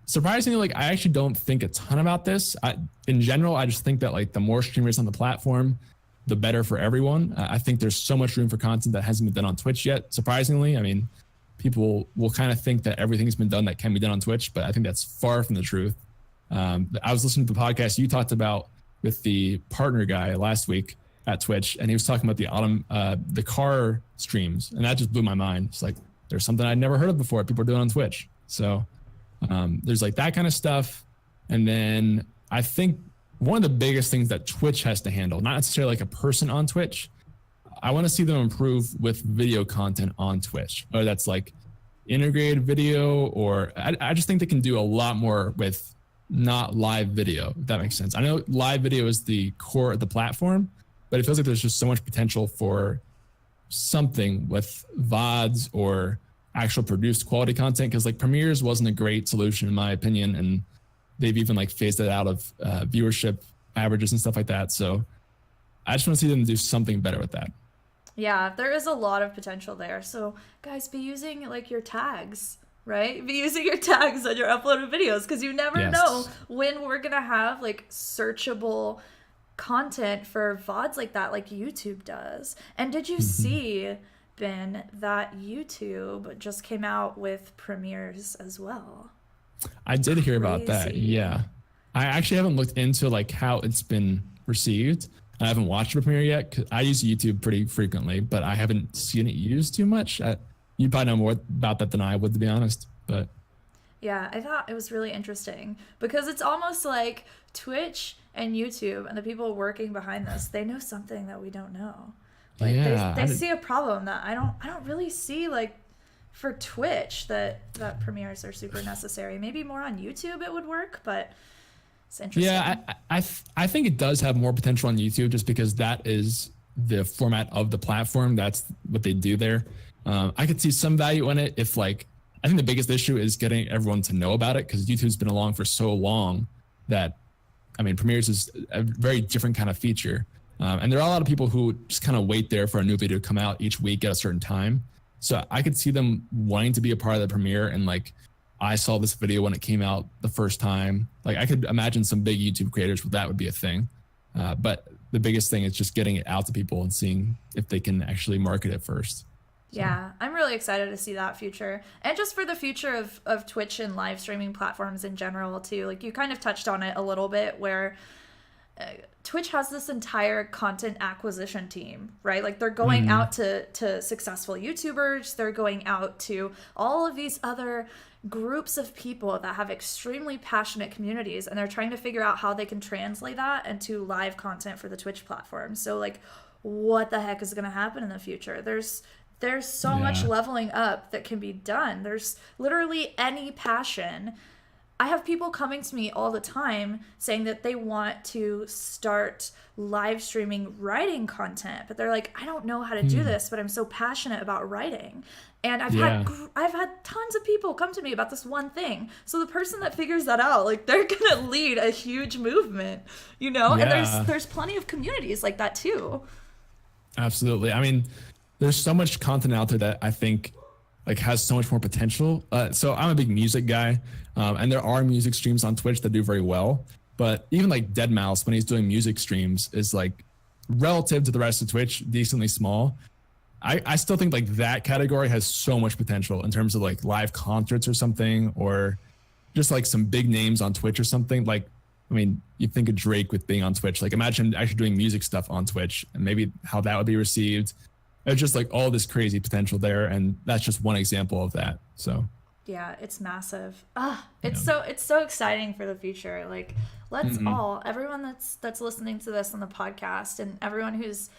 surprisingly, like I actually don't think a ton about this. In general, I just think that like the more streamers on the platform, the better for everyone. I think there's so much room for content that hasn't been done on Twitch yet. Surprisingly, I mean, people will kind of think that everything's been done that can be done on Twitch, but I think that's far from the truth. I was listening to the podcast you talked about with the partner guy last week at Twitch, and he was talking about the car streams, and that just blew my mind. It's like there's something I'd never heard of before people are doing on Twitch. So There's like that kind of stuff. And then I think one of the biggest things that Twitch has to handle, not necessarily like a person on Twitch, I want to see them improve with video content on Twitch, whether that's like integrated video, or I just think they can do a lot more with not live video, if that makes sense. I know live video is the core of the platform, but it feels like there's just so much potential for something with VODs or actual produced quality content, because like Premieres wasn't a great solution in my opinion, and they've even like phased it out of viewership averages and stuff like that. So I just want to see them do something better with that. Yeah, there is a lot of potential there. So guys, be using like your tags, right? Be using your tags on your uploaded videos, because you never know when we're gonna have like searchable content for VODs like that, like YouTube does. And did you see, Ben, that YouTube just came out with Premieres as well? I did hear about that. Yeah. I actually haven't looked into like how it's been received. I haven't watched a Premiere yet, 'cause I use YouTube pretty frequently, but I haven't seen it used too much. You probably know more about that than I would, to be honest. But yeah, I thought it was really interesting, because it's almost like Twitch and YouTube and the people working behind this, they know something that we don't know. Like they see a problem that I don't really see, like for Twitch, that Premieres are super necessary. Maybe more on YouTube it would work, but it's interesting. Yeah, I think it does have more potential on YouTube, just because that is the format of the platform. That's what they do there. I could see some value in it if like, I think the biggest issue is getting everyone to know about it, because YouTube's been along for so long that, I mean, Premieres is a very different kind of feature. And there are a lot of people who just kind of wait there for a new video to come out each week at a certain time. So I could see them wanting to be a part of the premiere, and like, I saw this video when it came out the first time. Like, I could imagine some big YouTube creators where that would be a thing. But the biggest thing is just getting it out to people and seeing if they can actually market it first. Yeah, I'm really excited to see that future. And just for the future of Twitch and live streaming platforms in general too. Like, you kind of touched on it a little bit, where Twitch has this entire content acquisition team, right? Like, they're going out to successful YouTubers. They're going out to all of these other groups of people that have extremely passionate communities, and they're trying to figure out how they can translate that into live content for the Twitch platform. So like, what the heck is going to happen in the future? There's so much leveling up that can be done. There's literally any passion. I have people coming to me all the time saying that they want to start live streaming writing content, but they're like, I don't know how to do this, but I'm so passionate about writing. And I've had tons of people come to me about this one thing. So the person that figures that out, like, they're gonna lead a huge movement, you know? Yeah. And there's plenty of communities like that too. Absolutely. I mean, there's so much content out there that I think like has so much more potential. So I'm a big music guy, and there are music streams on Twitch that do very well. But even like deadmau5, when he's doing music streams, is like, relative to the rest of Twitch, decently small. I still think like that category has so much potential in terms of like live concerts or something, or just like some big names on Twitch or something. Like, I mean, you think of Drake with being on Twitch. Like, imagine actually doing music stuff on Twitch, and maybe how that would be received. It's just like all this crazy potential there, and that's just one example of that. So yeah, it's massive. It's so exciting for the future. Like, let's all, everyone that's listening to this on the podcast, and everyone who's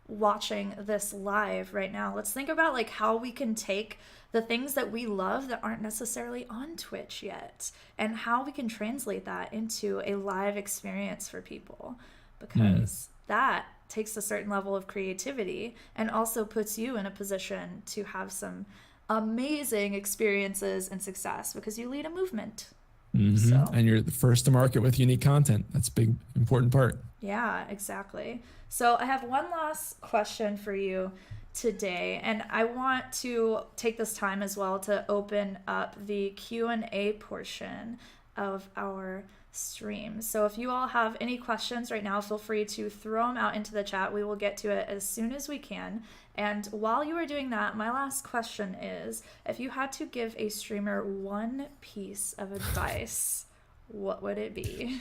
watching this live right now, let's think about like how we can take the things that we love that aren't necessarily on Twitch yet, and how we can translate that into a live experience for people, because that takes a certain level of creativity and also puts you in a position to have some amazing experiences and success, because you lead a movement. So, and you're the first to market with unique content. That's a big, important part. Yeah, exactly. So I have one last question for you today, and I want to take this time as well to open up the Q&A portion of our stream. So if you all have any questions right now, feel free to throw them out into the chat. We will get to it as soon as we can. And while you are doing that, my last question is, if you had to give a streamer one piece of advice, what would it be?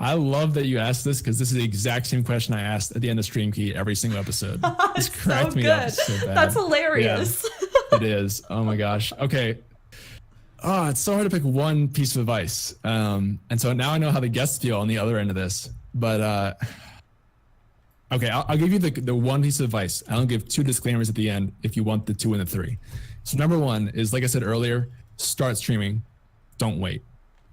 I love that you asked this, because this is the exact same question I asked at the end of Stream Key every single episode. It's cracked me up so bad. That's hilarious. Yeah, it is. Oh my gosh. Okay. It's so hard to pick one piece of advice. And so now I know how the guests feel on the other end of this. But okay, I'll give you the one piece of advice. I'll give 2 disclaimers at the end if you want the 2 and the 3. So number 1 is, like I said earlier, start streaming. Don't wait.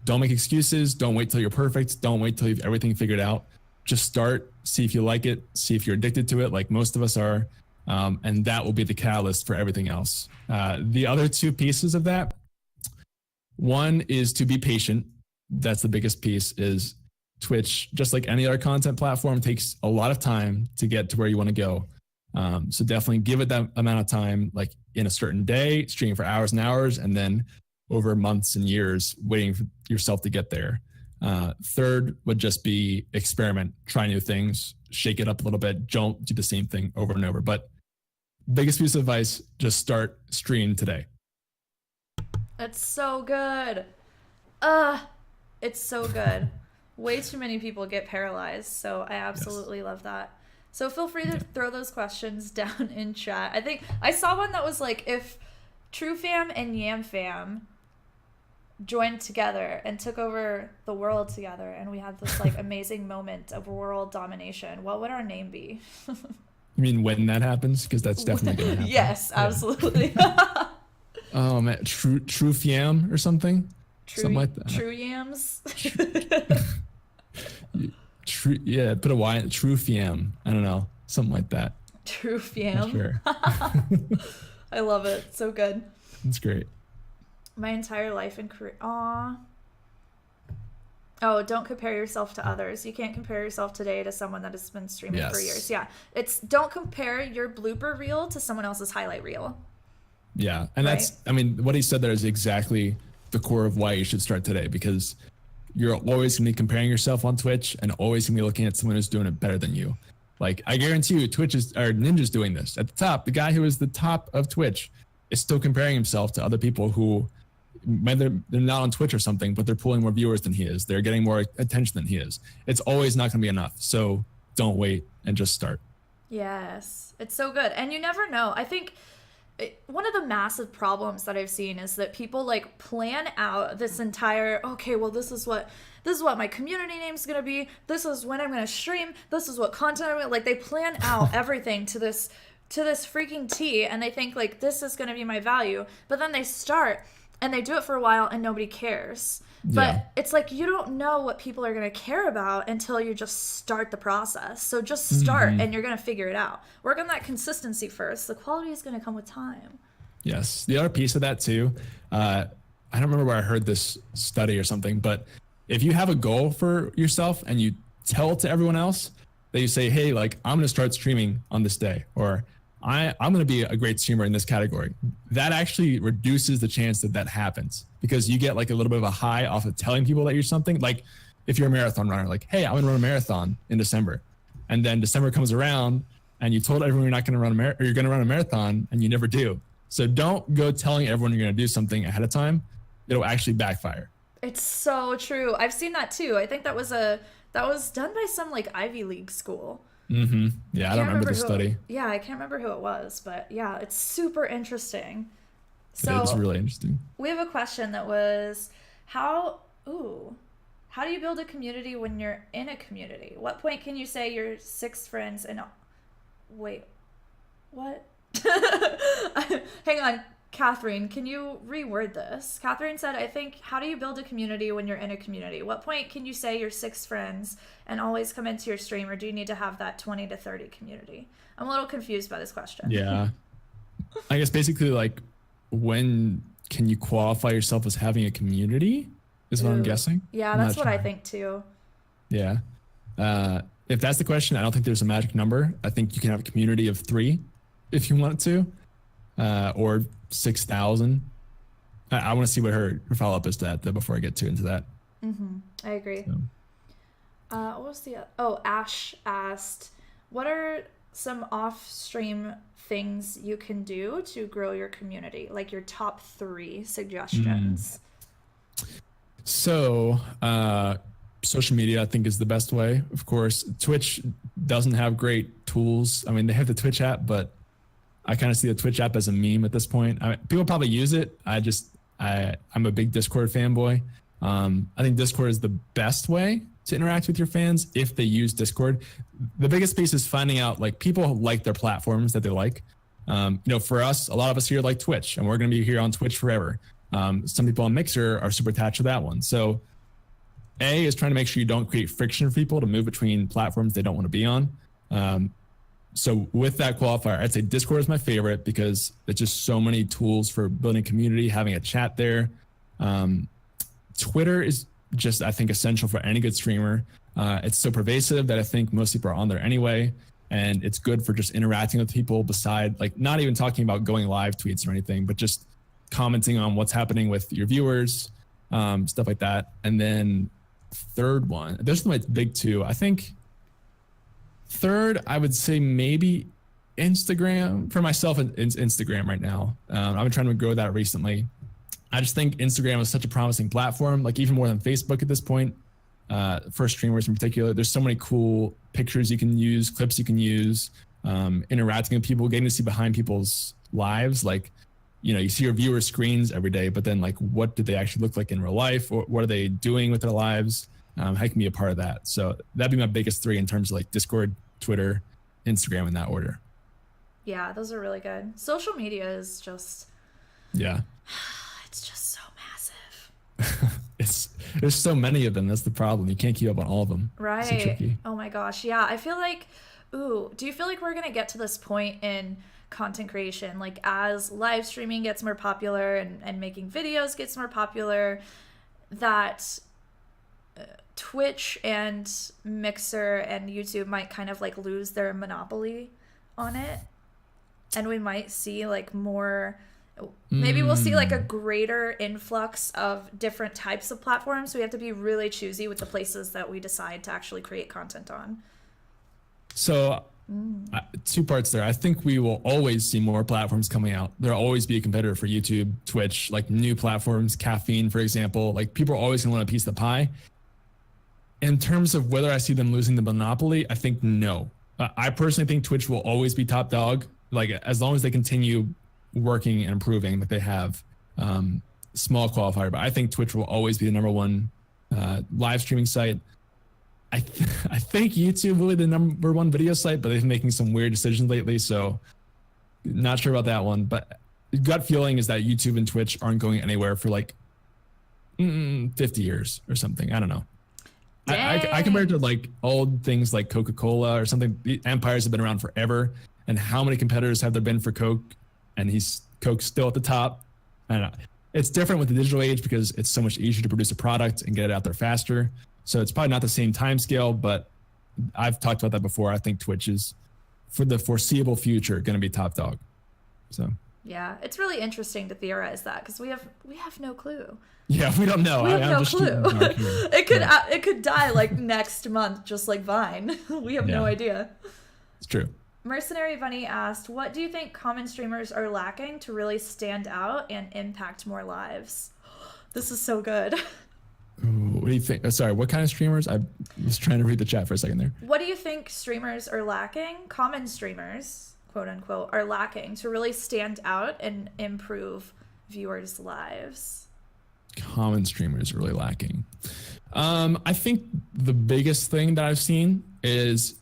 Don't make excuses. Don't wait till you're perfect. Don't wait till you've everything figured out. Just start, see if you like it, see if you're addicted to it, like most of us are. And that will be the catalyst for everything else. The other 2 pieces of that, one is to be patient. That's the biggest piece. Is Twitch, just like any other content platform, takes a lot of time to get to where you want to go. So definitely give it that amount of time, like in a certain day, streaming for hours and hours, and then over months and years waiting for yourself to get there. Third would just be experiment, try new things, shake it up a little bit. Don't do the same thing over and over. But biggest piece of advice, just start stream today. It's so good. It's so good. Way too many people get paralyzed, so I absolutely love that. So feel free to throw those questions down in chat. I think I saw one that was like, if TrueFam and YamFam joined together and took over the world together, and we had this like amazing moment of world domination, what would our name be? You mean when that happens? Because that's definitely going to happen. Yes, absolutely. Oh man, TrueFam or something? Something like that. True Yams. True, yeah, put a Y in TrueFam. I don't know, something like that. TrueFam. Sure. I love it. So good. That's great. My entire life and career. Aw. Oh, don't compare yourself to others. You can't compare yourself today to someone that has been streaming for years. Yeah. Don't compare your blooper reel to someone else's highlight reel. Yeah. And that's, I mean, what he said there is exactly the core of why you should start today, because you're always going to be comparing yourself on Twitch and always going to be looking at someone who's doing it better than you. Like, I guarantee you, Ninja's doing this. At the top, the guy who is the top of Twitch is still comparing himself to other people who, whether they're not on Twitch or something, but they're pulling more viewers than he is. They're getting more attention than he is. It's always not going to be enough. So don't wait and just start. Yes, it's so good. And you never know. I think one of the massive problems that I've seen is that people like plan out this entire, okay, well, this is what my community name is going to be. This is when I'm going to stream. This is what content I'm going to, like, they plan out everything to this freaking T, and they think like this is going to be my value. But then they start and they do it for a while and nobody cares. But it's like, you don't know what people are going to care about until you just start the process. So just start and you're going to figure it out. Work on that consistency first. The quality is going to come with time. Yes. The other piece of that too, I don't remember where I heard this study or something, but if you have a goal for yourself and you tell it to everyone else, that you say, hey, like, I'm going to start streaming on this day, or I'm going to be a great streamer in this category. That actually reduces the chance that happens, because you get like a little bit of a high off of telling people that you're something. Like if you're a marathon runner, like, hey, I'm going to run a marathon in December. And then December comes around and you told everyone you're not going to run you're going to run a marathon, and you never do. So don't go telling everyone you're going to do something ahead of time. It'll actually backfire. It's so true. I've seen that too. I think that was done by some like Ivy League school. Yeah, I don't remember the study. Yeah, I can't remember who it was, but yeah, it's super interesting. So it's really interesting. We have a question that was, how do you build a community when you're in a community? What point can you say you're 6 friends and wait, what? Hang on, Catherine, can you reword this? Catherine said, I think, how do you build a community when you're in a community? What point can you say you're 6 friends and always come into your stream, or do you need to have that 20 to 30 community? I'm a little confused by this question. Yeah. I guess basically, like, when can you qualify yourself as having a community is what I'm guessing. Yeah, that's what I think too. Yeah. If that's the question, I don't think there's a magic number. I think you can have a community of 3 if you want to, or 6,000. I want to see what her follow-up is to that though, before I get too into that. I agree. So. What was Ash asked, what are some off-stream things you can do to grow your community? Like your top 3 suggestions. So, social media, I think, is the best way. Of course, Twitch doesn't have great tools. I mean, they have the Twitch app, but I kind of see the Twitch app as a meme at this point. I mean, people probably use it. I I'm a big Discord fanboy. I think Discord is the best way to interact with your fans if they use Discord. The biggest piece is finding out like people like their platforms that they like. For us, a lot of us here like Twitch, and we're going to be here on Twitch forever. Some people on Mixer are super attached to that one. So A is trying to make sure you don't create friction for people to move between platforms they don't want to be on. So with that qualifier, I'd say Discord is my favorite because it's just so many tools for building community, having a chat there. Twitter is just, I think, essential for any good streamer. It's so pervasive that I think most people are on there anyway. And it's good for just interacting with people beside, like, not even talking about going live tweets or anything, but just commenting on what's happening with your viewers, stuff like that. And then third one, those are my big two. I think third, I would say maybe Instagram. For myself, it's Instagram right now. I've been trying to grow that recently. I just think Instagram is such a promising platform, like even more than Facebook at this point, for streamers in particular. There's so many cool pictures you can use, clips you can use, interacting with people, getting to see behind people's lives. Like, you see your viewer screens every day, but then like, what do they actually look like in real life? Or what are they doing with their lives? How can be a part of that? So that'd be my biggest three in terms of like Discord, Twitter, Instagram in that order. Yeah, those are really good. Social media is just... Yeah. It's just so massive. There's so many of them. That's the problem. You can't keep up on all of them. Right. So tricky. Oh my gosh. Yeah. I feel like, do you feel like we're going to get to this point in content creation, like as live streaming gets more popular and making videos gets more popular, that Twitch and Mixer and YouTube might kind of like lose their monopoly on it? And we might see like more... Maybe we'll see like a greater influx of different types of platforms. So we have to be really choosy with the places that we decide to actually create content on. So two parts there. I think we will always see more platforms coming out. There'll always be a competitor for YouTube, Twitch, like new platforms, Caffeine, for example. Like people are always going to want a piece of the pie. In terms of whether I see them losing the monopoly, I think no. I personally think Twitch will always be top dog. Like as long as they continue working and improving that they have, small qualifier, but I think Twitch will always be the number one live streaming site. I think YouTube will be the number one video site, but they've been making some weird decisions lately, so not sure about that one. But gut feeling is that YouTube and Twitch aren't going anywhere for like 50 years or something. I don't know. I compare it to like old things like Coca-Cola or something. The empires have been around forever, and how many competitors have there been for Coke? And Coke's still at the top. I don't know. It's different with the digital age because it's so much easier to produce a product and get it out there faster. So it's probably not the same time scale, but I've talked about that before. I think Twitch is, for the foreseeable future, going to be top dog. So yeah, it's really interesting to theorize that because we have no clue. Yeah, we don't know. We have no clue. It could die like next month, just like Vine. We have no idea. It's true. Mercenary Bunny asked, what do you think common streamers are lacking to really stand out and impact more lives? This is so good. Ooh, what do you think? Sorry, what kind of streamers? I was trying to read the chat for a second there. What do you think streamers are lacking? Common streamers, quote unquote, are lacking to really stand out and improve viewers' lives? Common streamers are really lacking. I think the biggest thing that I've seen is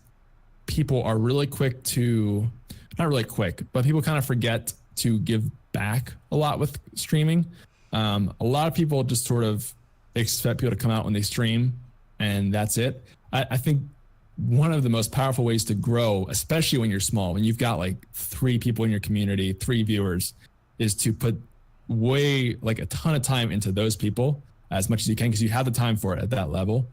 people are really quick to, not really quick, but people kind of forget to give back a lot with streaming. A lot of people just sort of expect people to come out when they stream and that's it. I think one of the most powerful ways to grow, especially when you're small, when you've got like 3 people in your community, 3 viewers, is to put like a ton of time into those people as much as you can, because you have the time for it at that level.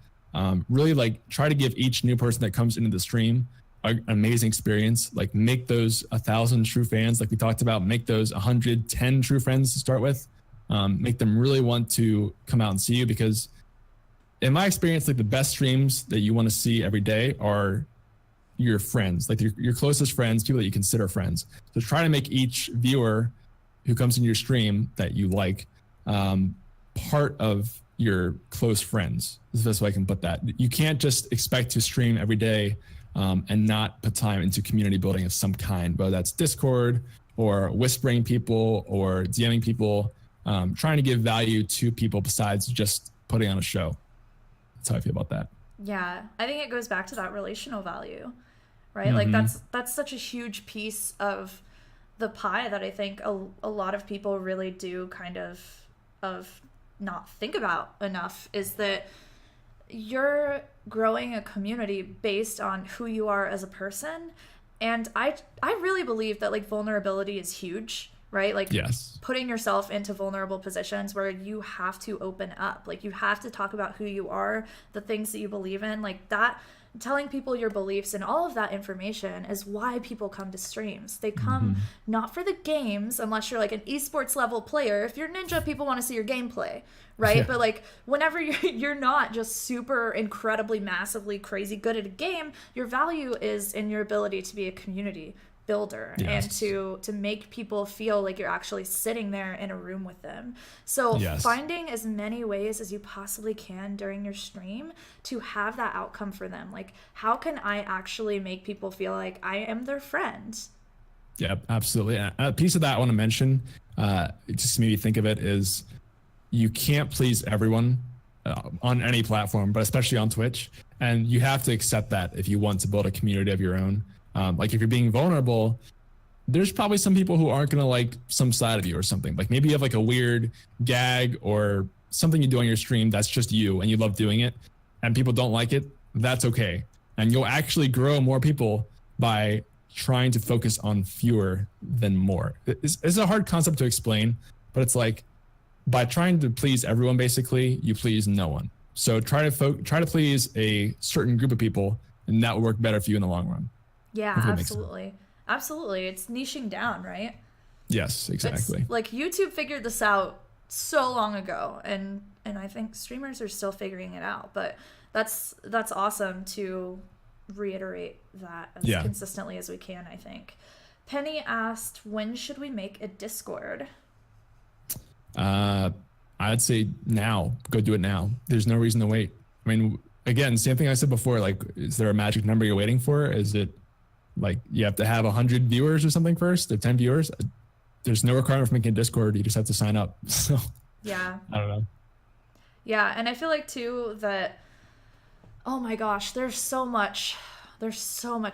Really like try to give each new person that comes into the stream an amazing experience. Like make those 1,000 true fans, like we talked about, make those 110 true friends to start with. Make them really want to come out and see you, because in my experience, like the best streams that you want to see every day are your friends, like your closest friends, people that you consider friends. So try to make each viewer who comes in your stream that you like part of your close friends. Is the best way I can put that. You can't just expect to stream every day and not put time into community building of some kind, whether that's Discord or whispering people or DMing people. trying to give value to people besides just putting on a show. That's how I feel about that. Yeah, I think it goes back to that relational value, right? Like that's such a huge piece of the pie that I think a lot of people really do kind of not think about enough, is that you're growing a community based on who you are as a person. And I really believe that like vulnerability is huge, right? Like yes. Putting yourself into vulnerable positions where you have to open up, like you have to talk about who you are, the things that you believe in, like that. Telling people your beliefs and all of that information is why people come to streams. They come not for the games, unless you're like an esports level player. If you're Ninja, people want to see your gameplay, right? Yeah. But like whenever you're not just super incredibly massively crazy good at a game, your value is in your ability to be a community builder. Yes. And to make people feel like you're actually sitting there in a room with them. So yes. Finding as many ways as you possibly can during your stream to have that outcome for them. Like, how can I actually make people feel like I am their friend? Yeah, absolutely. A piece of that I want to mention, it just made me think of it, is you can't please everyone on any platform, but especially on Twitch. And you have to accept that if you want to build a community of your own. Like if you're being vulnerable, there's probably some people who aren't going to like some side of you or something. Like maybe you have like a weird gag or something you do on your stream that's just you and you love doing it and people don't like it. That's okay. And you'll actually grow more people by trying to focus on fewer than more. It's a hard concept to explain, but it's like by trying to please everyone, basically, you please no one. So try to please a certain group of people, and that will work better for you in the long run. Yeah, absolutely. Absolutely. It's niching down, right? Yes, exactly. It's like YouTube figured this out so long ago, and I think streamers are still figuring it out, but that's awesome to reiterate that as consistently as we can, I think. Penny asked, when should we make a Discord? I'd say now. Go do it now. There's no reason to wait. I mean, again, same thing I said before, like, is there a magic number you're waiting for? Is it like you have to have 100 viewers or something first, or 10 viewers? There's no requirement for making a Discord. You just have to sign up. So yeah, I don't know. Yeah, and I feel like too that, oh my gosh, there's so much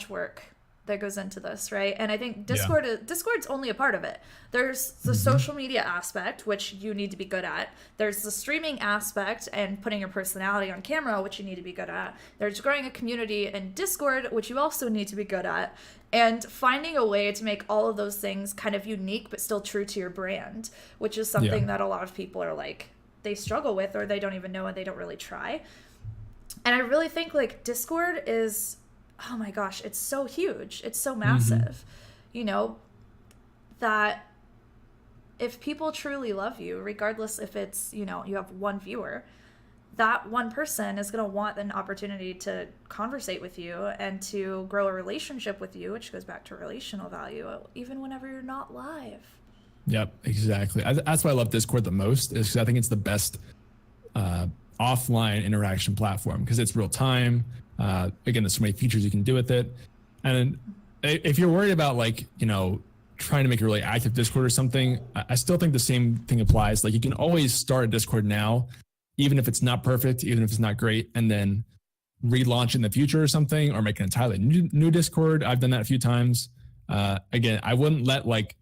work that goes into this, right? And I think Discord's only a part of it. There's the social media aspect, which you need to be good at. There's the streaming aspect and putting your personality on camera, which you need to be good at. There's growing a community in Discord, which you also need to be good at. And finding a way to make all of those things kind of unique, but still true to your brand, which is something that a lot of people are like, they struggle with, or they don't even know, and they don't really try. And I really think like Discord is, oh my gosh, it's so huge. It's so massive, you know, that if people truly love you, regardless if it's, you know, you have one viewer, that one person is going to want an opportunity to conversate with you and to grow a relationship with you, which goes back to relational value, even whenever you're not live. Yep, exactly. That's why I love Discord the most, is because I think it's the best offline interaction platform, because it's real time. Again, there's so many features you can do with it. And if you're worried about, like, you know, trying to make a really active Discord or something, I still think the same thing applies. Like, you can always start a Discord now, even if it's not perfect, even if it's not great, and then relaunch in the future or something, or make an entirely new Discord. I've done that a few times. Again, I wouldn't let like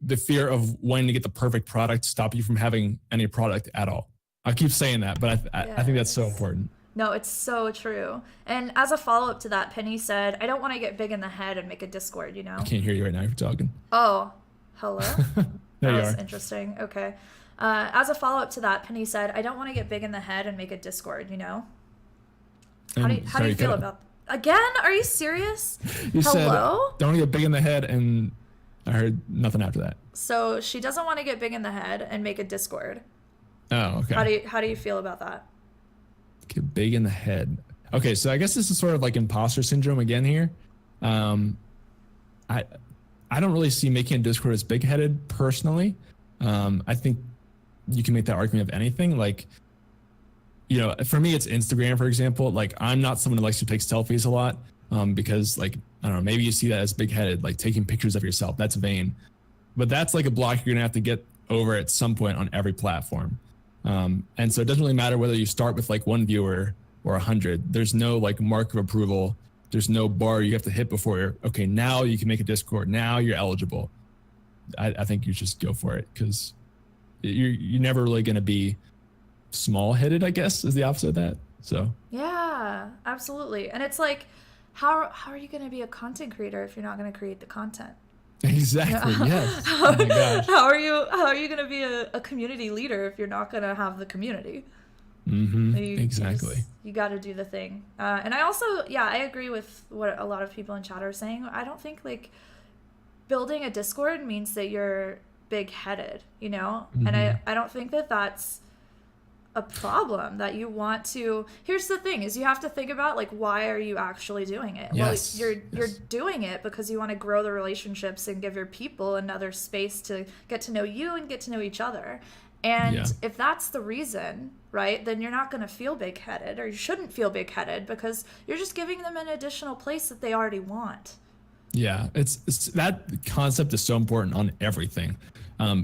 the fear of wanting to get the perfect product stop you from having any product at all. I keep saying that, but I think that's so important. No, it's so true. And as a follow-up to that, Penny said, I don't want to get big in the head and make a Discord, you know? I can't hear you right now. You're talking. Oh, hello? There you was are. Interesting. Okay. As a follow-up to that, Penny said, I don't want to get big in the head and make a Discord, you know? How do you feel about that? Again? Are you serious? You said, don't want to get big in the head, and I heard nothing after that. So she doesn't want to get big in the head and make a Discord. Oh, okay. How do you feel about that? Get big in the head. Okay, so I guess this is sort of like imposter syndrome again here. I don't really see making a Discord as big-headed personally. I think you can make that argument of anything. Like, you know, for me, it's Instagram, for example. Like, I'm not someone who likes to take selfies a lot because, like, I don't know, maybe you see that as big-headed, like taking pictures of yourself. That's vain. But that's like a block you're gonna have to get over at some point on every platform. And so it doesn't really matter whether you start with like 1 viewer or 100. There's no like mark of approval. There's no bar you have to hit before you're, okay, now you can make a Discord. Now you're eligible. I think you just go for it, because you're never really going to be small-headed, I guess, is the opposite of that. So Yeah, absolutely. And it's like, how are you going to be a content creator if you're not going to create the content? exactly, yes. Oh my gosh. How are you going to be a community leader if you're not going to have the community? Exactly. You got to do the thing. And I also, I agree with what a lot of people in chat are saying. I don't think like building a Discord means that you're big-headed, you know? And I don't think that that's a problem, that you want to. Here's the thing, is you have to think about like, why are you actually doing it? Yes. Well, you're doing it because you want to grow the relationships and give your people another space to get to know you and get to know each other. And if that's the reason, right, then you're not going to feel big-headed, or you shouldn't feel big-headed, because you're just giving them an additional place that they already want. Yeah, it's that concept is so important on everything.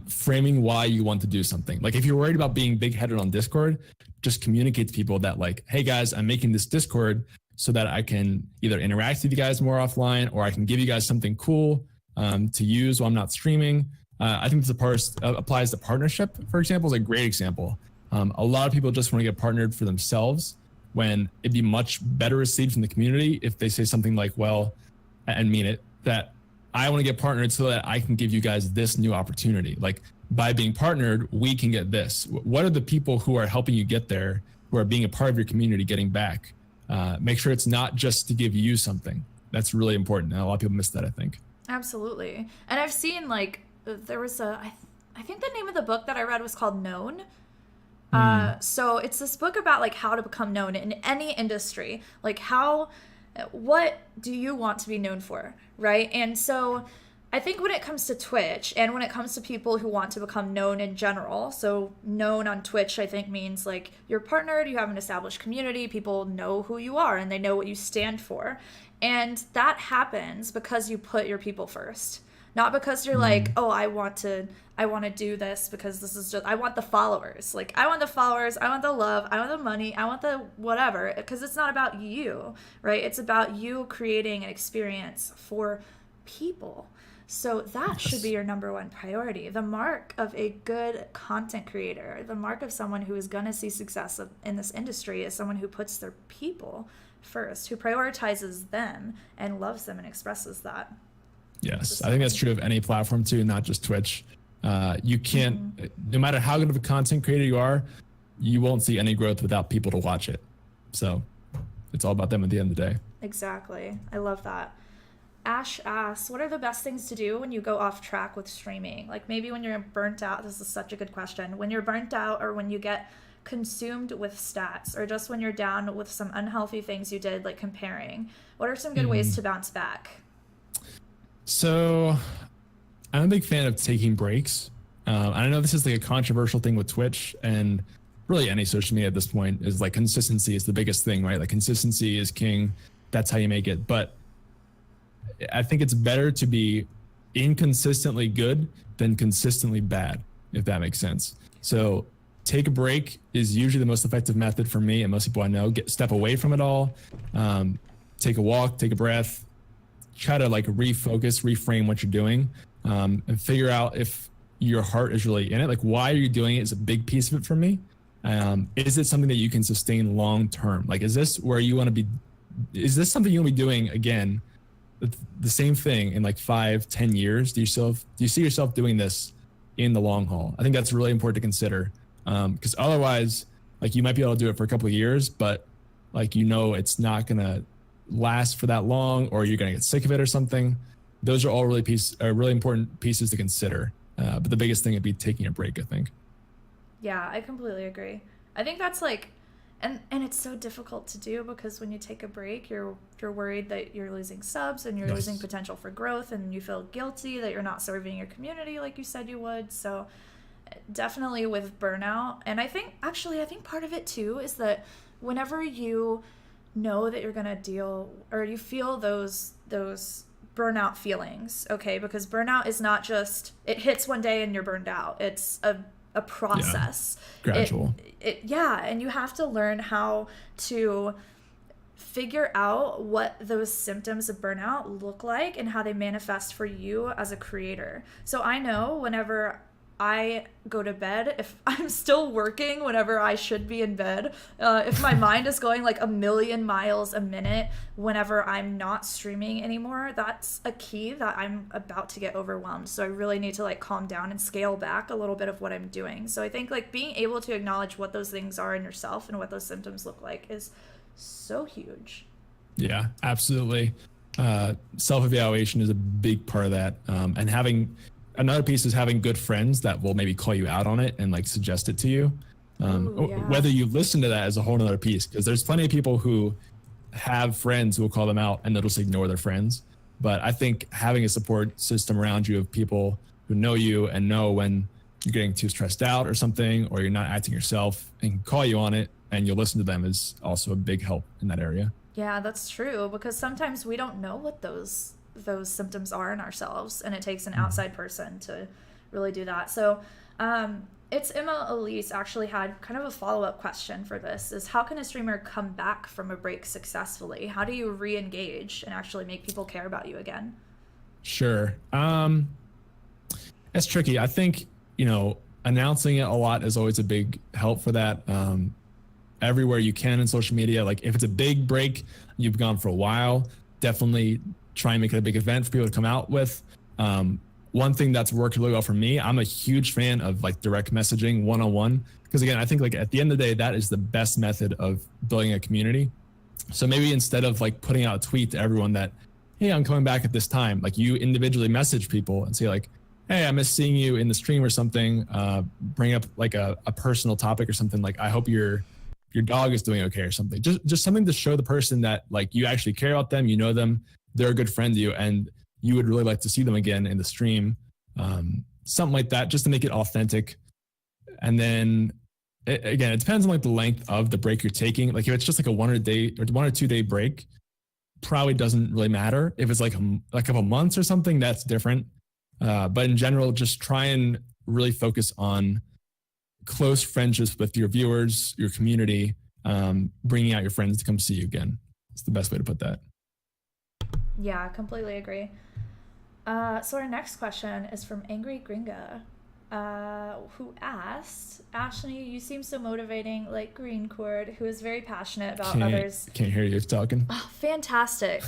Framing why you want to do something. Like if you're worried about being big-headed on Discord, just communicate to people that like, hey guys, I'm making this Discord so that I can either interact with you guys more offline, or I can give you guys something cool to use while I'm not streaming. I think this applies to partnership, for example, is a great example. A lot of people just want to get partnered for themselves, when it'd be much better received from the community if they say something like, well, and mean it, that I want to get partnered so that I can give you guys this new opportunity. Like by being partnered, we can get this. What are the people who are helping you get there, who are being a part of your community, getting back? Make sure it's not just to give you something. That's really important. And a lot of people miss that, I think. Absolutely. And I've seen like, there was I think the name of the book that I read was called Known. So it's this book about like how to become known in any industry. Like what do you want to be known for, right? And so I think when it comes to Twitch, and when it comes to people who want to become known in general, so known on Twitch, I think means like you're partnered, you have an established community, people know who you are and they know what you stand for. And that happens because you put your people first. Not because you're like, oh, I want to do this because this is just, I want the followers. Like, I want the followers, I want the love, I want the money, I want the whatever. Because it's not about you, right? It's about you creating an experience for people. So that should be your number one priority. The mark of a good content creator, the mark of someone who is going to see success in this industry, is someone who puts their people first, who prioritizes them and loves them and expresses that. Yes, I think that's true of any platform too, not just Twitch. You can't, no matter how good of a content creator you are, you won't see any growth without people to watch it. So it's all about them at the end of the day. Exactly. I love that. Ash asks, what are the best things to do when you go off track with streaming? Like maybe when you're burnt out, this is such a good question. When you're burnt out, or when you get consumed with stats, or just when you're down with some unhealthy things you did, like comparing, what are some good ways to bounce back? So I'm a big fan of taking breaks. I know this is like a controversial thing with Twitch and really any social media at this point, is like consistency is the biggest thing, right? Like consistency is king. That's how you make it. But I think it's better to be inconsistently good than consistently bad, if that makes sense. So take a break is usually the most effective method for me and most people I know. Step away from it all. Take a walk, take a breath, try to like refocus, reframe what you're doing, and figure out if your heart is really in it. Like, why are you doing it is a big piece of it for me. Is it something that you can sustain long term? Like, is this where you want to be? Is this something you'll be doing again, the same thing in like 5-10 years? Do you see yourself doing this in the long haul? I think that's really important to consider, because otherwise, like, you might be able to do it for a couple of years, but like, it's not gonna last for that long, or you're gonna get sick of it or something. Those are all really important pieces to consider. But the biggest thing would be taking a break, I think. Yeah, I completely agree. I think that's like, and it's so difficult to do, because when you take a break, you're worried that you're losing subs and you're losing potential for growth, and you feel guilty that you're not serving your community like you said you would. So definitely with burnout. And I think part of it too is that whenever you know that you're going to deal, or you feel those burnout feelings, okay? Because burnout is not just, it hits one day and you're burned out. It's a process. Gradual. Yeah, and you have to learn how to figure out what those symptoms of burnout look like and how they manifest for you as a creator. So I know whenever I go to bed, if I'm still working whenever I should be in bed, if my mind is going like a million miles a minute whenever I'm not streaming anymore, that's a key that I'm about to get overwhelmed. So I really need to like calm down and scale back a little bit of what I'm doing. So I think like being able to acknowledge what those things are in yourself and what those symptoms look like is so huge. Yeah, absolutely. Self-evaluation is a big part of that. And having another piece is having good friends that will maybe call you out on it and like suggest it to you. Ooh, yeah. Whether you listen to that is a whole nother piece, because there's plenty of people who have friends who will call them out and they'll just ignore their friends. But I think having a support system around you of people who know you and know when you're getting too stressed out or something, or you're not acting yourself, and call you on it and you'll listen to them is also a big help in that area. Yeah, that's true, because sometimes we don't know what those symptoms are in ourselves, and it takes an outside person to really do that. So it's Emma Elise actually had kind of a follow-up question for this, is how can a streamer come back from a break successfully? How do you re-engage and actually make people care about you again? Sure. That's tricky. I think, announcing it a lot is always a big help for that. Everywhere you can in social media, like if it's a big break, you've gone for a while, definitely try and make it a big event for people to come out with. One thing that's worked really well for me, I'm a huge fan of like direct messaging one-on-one, because again, I think like at the end of the day, that is the best method of building a community. So maybe instead of like putting out a tweet to everyone that, hey, I'm coming back at this time, like you individually message people and say like, hey, I miss seeing you in the stream or something. Bring up like a personal topic or something, like I hope your dog is doing okay or something. Just something to show the person that like you actually care about them, you know them, they're a good friend to you, and you would really like to see them again in the stream. Something like that, just to make it authentic. And then again, it depends on like the length of the break you're taking. Like if it's just like a 1 or 2 day break, probably doesn't really matter. If it's like a couple months or something, that's different. But in general, just try and really focus on close friendships with your viewers, your community, bringing out your friends to come see you again. It's the best way to put that. Yeah, completely agree. So our next question is from Angry Gringa, who asked, Ashley, you seem so motivating like GreenChord, who is very passionate about others. Can't hear you talking. Oh, fantastic.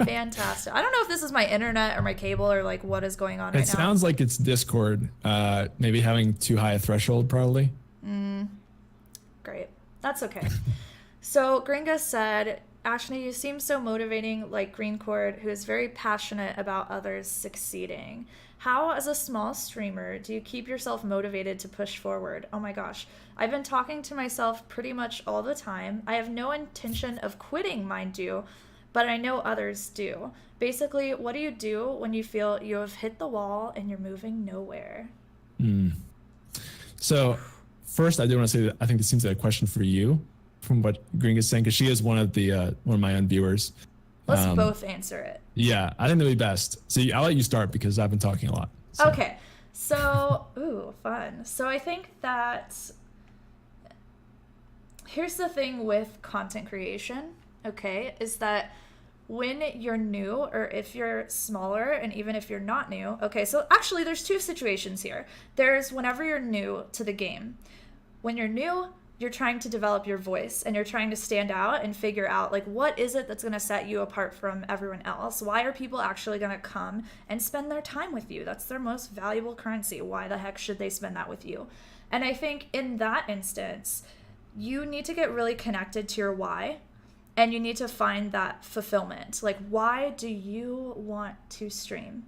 Fantastic. I don't know if this is my internet or my cable or like what is going on right now. It sounds like it's Discord, maybe having too high a threshold probably. Great. That's okay. So Gringa said, Ashley, you seem so motivating like GreenChord, who is very passionate about others succeeding. How, as a small streamer, do you keep yourself motivated to push forward? Oh my gosh. I've been talking to myself pretty much all the time. I have no intention of quitting, mind you, but I know others do. Basically, what do you do when you feel you have hit the wall and you're moving nowhere? So first, I do want to say that I think this seems like a question for you, from what Green is saying, because she is one of my own viewers. Let's both answer it. Yeah, I think that'd be best. So I'll let you start because I've been talking a lot. So. Okay, so ooh, fun. So I think that here's the thing with content creation, okay, is that when you're new, or if you're smaller, and even if you're not new, okay, so actually there's two situations here. There's whenever you're new to the game. When you're new, you're trying to develop your voice and you're trying to stand out and figure out like what is it that's going to set you apart from everyone else? Why are people actually going to come and spend their time with you? That's their most valuable currency. Why the heck should they spend that with you? And I think in that instance, you need to get really connected to your why, and you need to find that fulfillment. Like, why do you want to stream?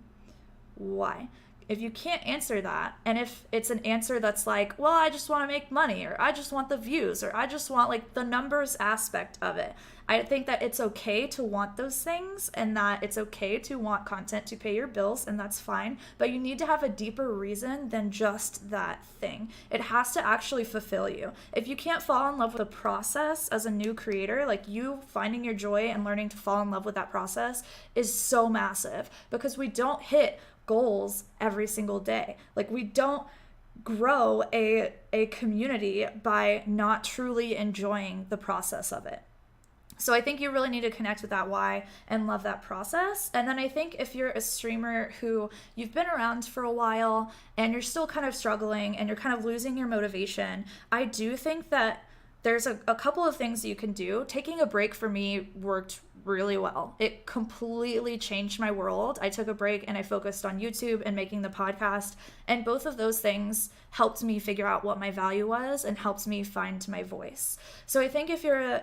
Why? if you can't answer that, and if it's an answer that's like, well, I just want to make money, or I just want the views, or I just want like the numbers aspect of it, I think that it's okay to want those things, and that it's okay to want content to pay your bills, and that's fine. But you need to have a deeper reason than just that thing. It has to actually fulfill you. If you can't fall in love with the process as a new creator, like you finding your joy and learning to fall in love with that process is so massive, because we don't hit goals every single day. Like we don't grow a community by not truly enjoying the process of it. So I think you really need to connect with that why and love that process. And then I think if you're a streamer who you've been around for a while and you're still kind of struggling and you're kind of losing your motivation, I do think that there's a couple of things you can do. Taking a break for me worked really well. It completely changed my world. I took a break and I focused on YouTube and making the podcast. And both of those things helped me figure out what my value was and helped me find my voice. So I think if you're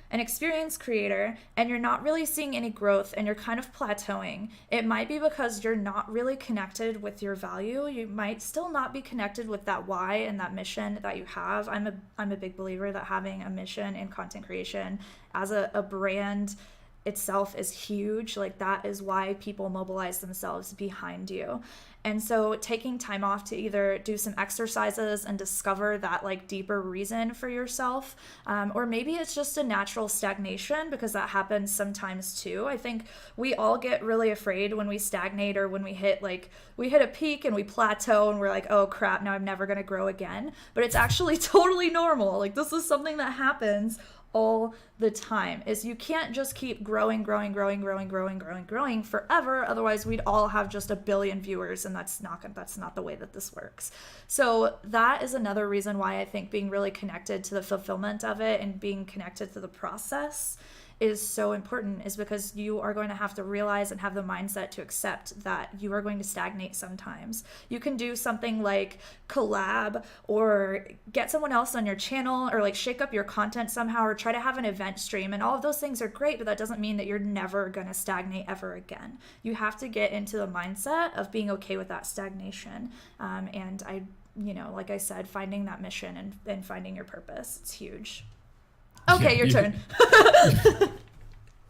an experienced creator and you're not really seeing any growth and you're kind of plateauing, it might be because you're not really connected with your value. You might still not be connected with that why and that mission that you have. I'm a big believer that having a mission in content creation as a brand itself is huge. Like that is why people mobilize themselves behind you. And so taking time off to either do some exercises and discover that like deeper reason for yourself, or maybe it's just a natural stagnation, because that happens sometimes too. I think we all get really afraid when we stagnate, or when we hit a peak and we plateau and we're like, oh crap, now I'm never going to grow again. But it's actually totally normal. Like this is something that happens all the time. Is you can't just keep growing forever. Otherwise we'd all have just 1 billion viewers, and that's not the way that this works. So that is another reason why I think being really connected to the fulfillment of it and being connected to the process is so important, is because you are going to have to realize and have the mindset to accept that you are going to stagnate sometimes. You can do something like collab or get someone else on your channel, or like shake up your content somehow, or try to have an event stream, and all of those things are great, but that doesn't mean that you're never going to stagnate ever again. You have to get into the mindset of being okay with that stagnation. And like I said, finding that mission and finding your purpose, it's huge. Okay, your turn.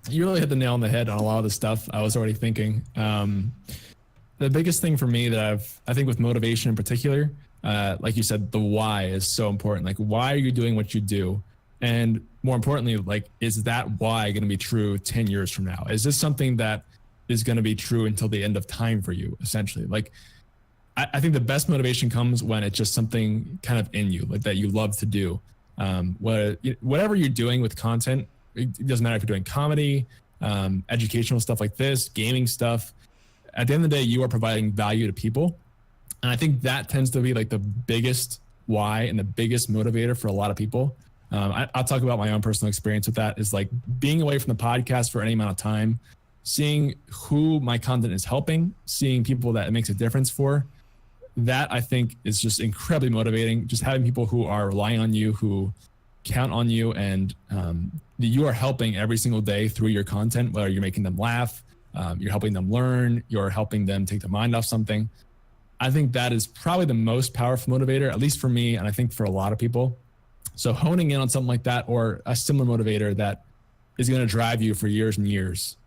You really hit the nail on the head on a lot of the stuff I was already thinking. The biggest thing for me that I think with motivation in particular, like you said, the why is so important. Like, why are you doing what you do? And more importantly, like, is that why going to be true 10 years from now? Is this something that is going to be true until the end of time for you, essentially? Like, I think the best motivation comes when it's just something kind of in you, like that you love to do. Whatever you're doing with content, it doesn't matter if you're doing comedy, educational stuff like this, gaming stuff. At the end of the day, you are providing value to people. And I think that tends to be like the biggest why and the biggest motivator for a lot of people. I'll talk about my own personal experience with that, is like being away from the podcast for any amount of time, seeing who my content is helping, seeing people that it makes a difference for. That I think is just incredibly motivating. Just having people who are relying on you, who count on you, and you are helping every single day through your content, whether you're making them laugh, you're helping them learn, you're helping them take their mind off something. I think that is probably the most powerful motivator, at least for me, and I think for a lot of people. So honing in on something like that, or a similar motivator that is going to drive you for years and years,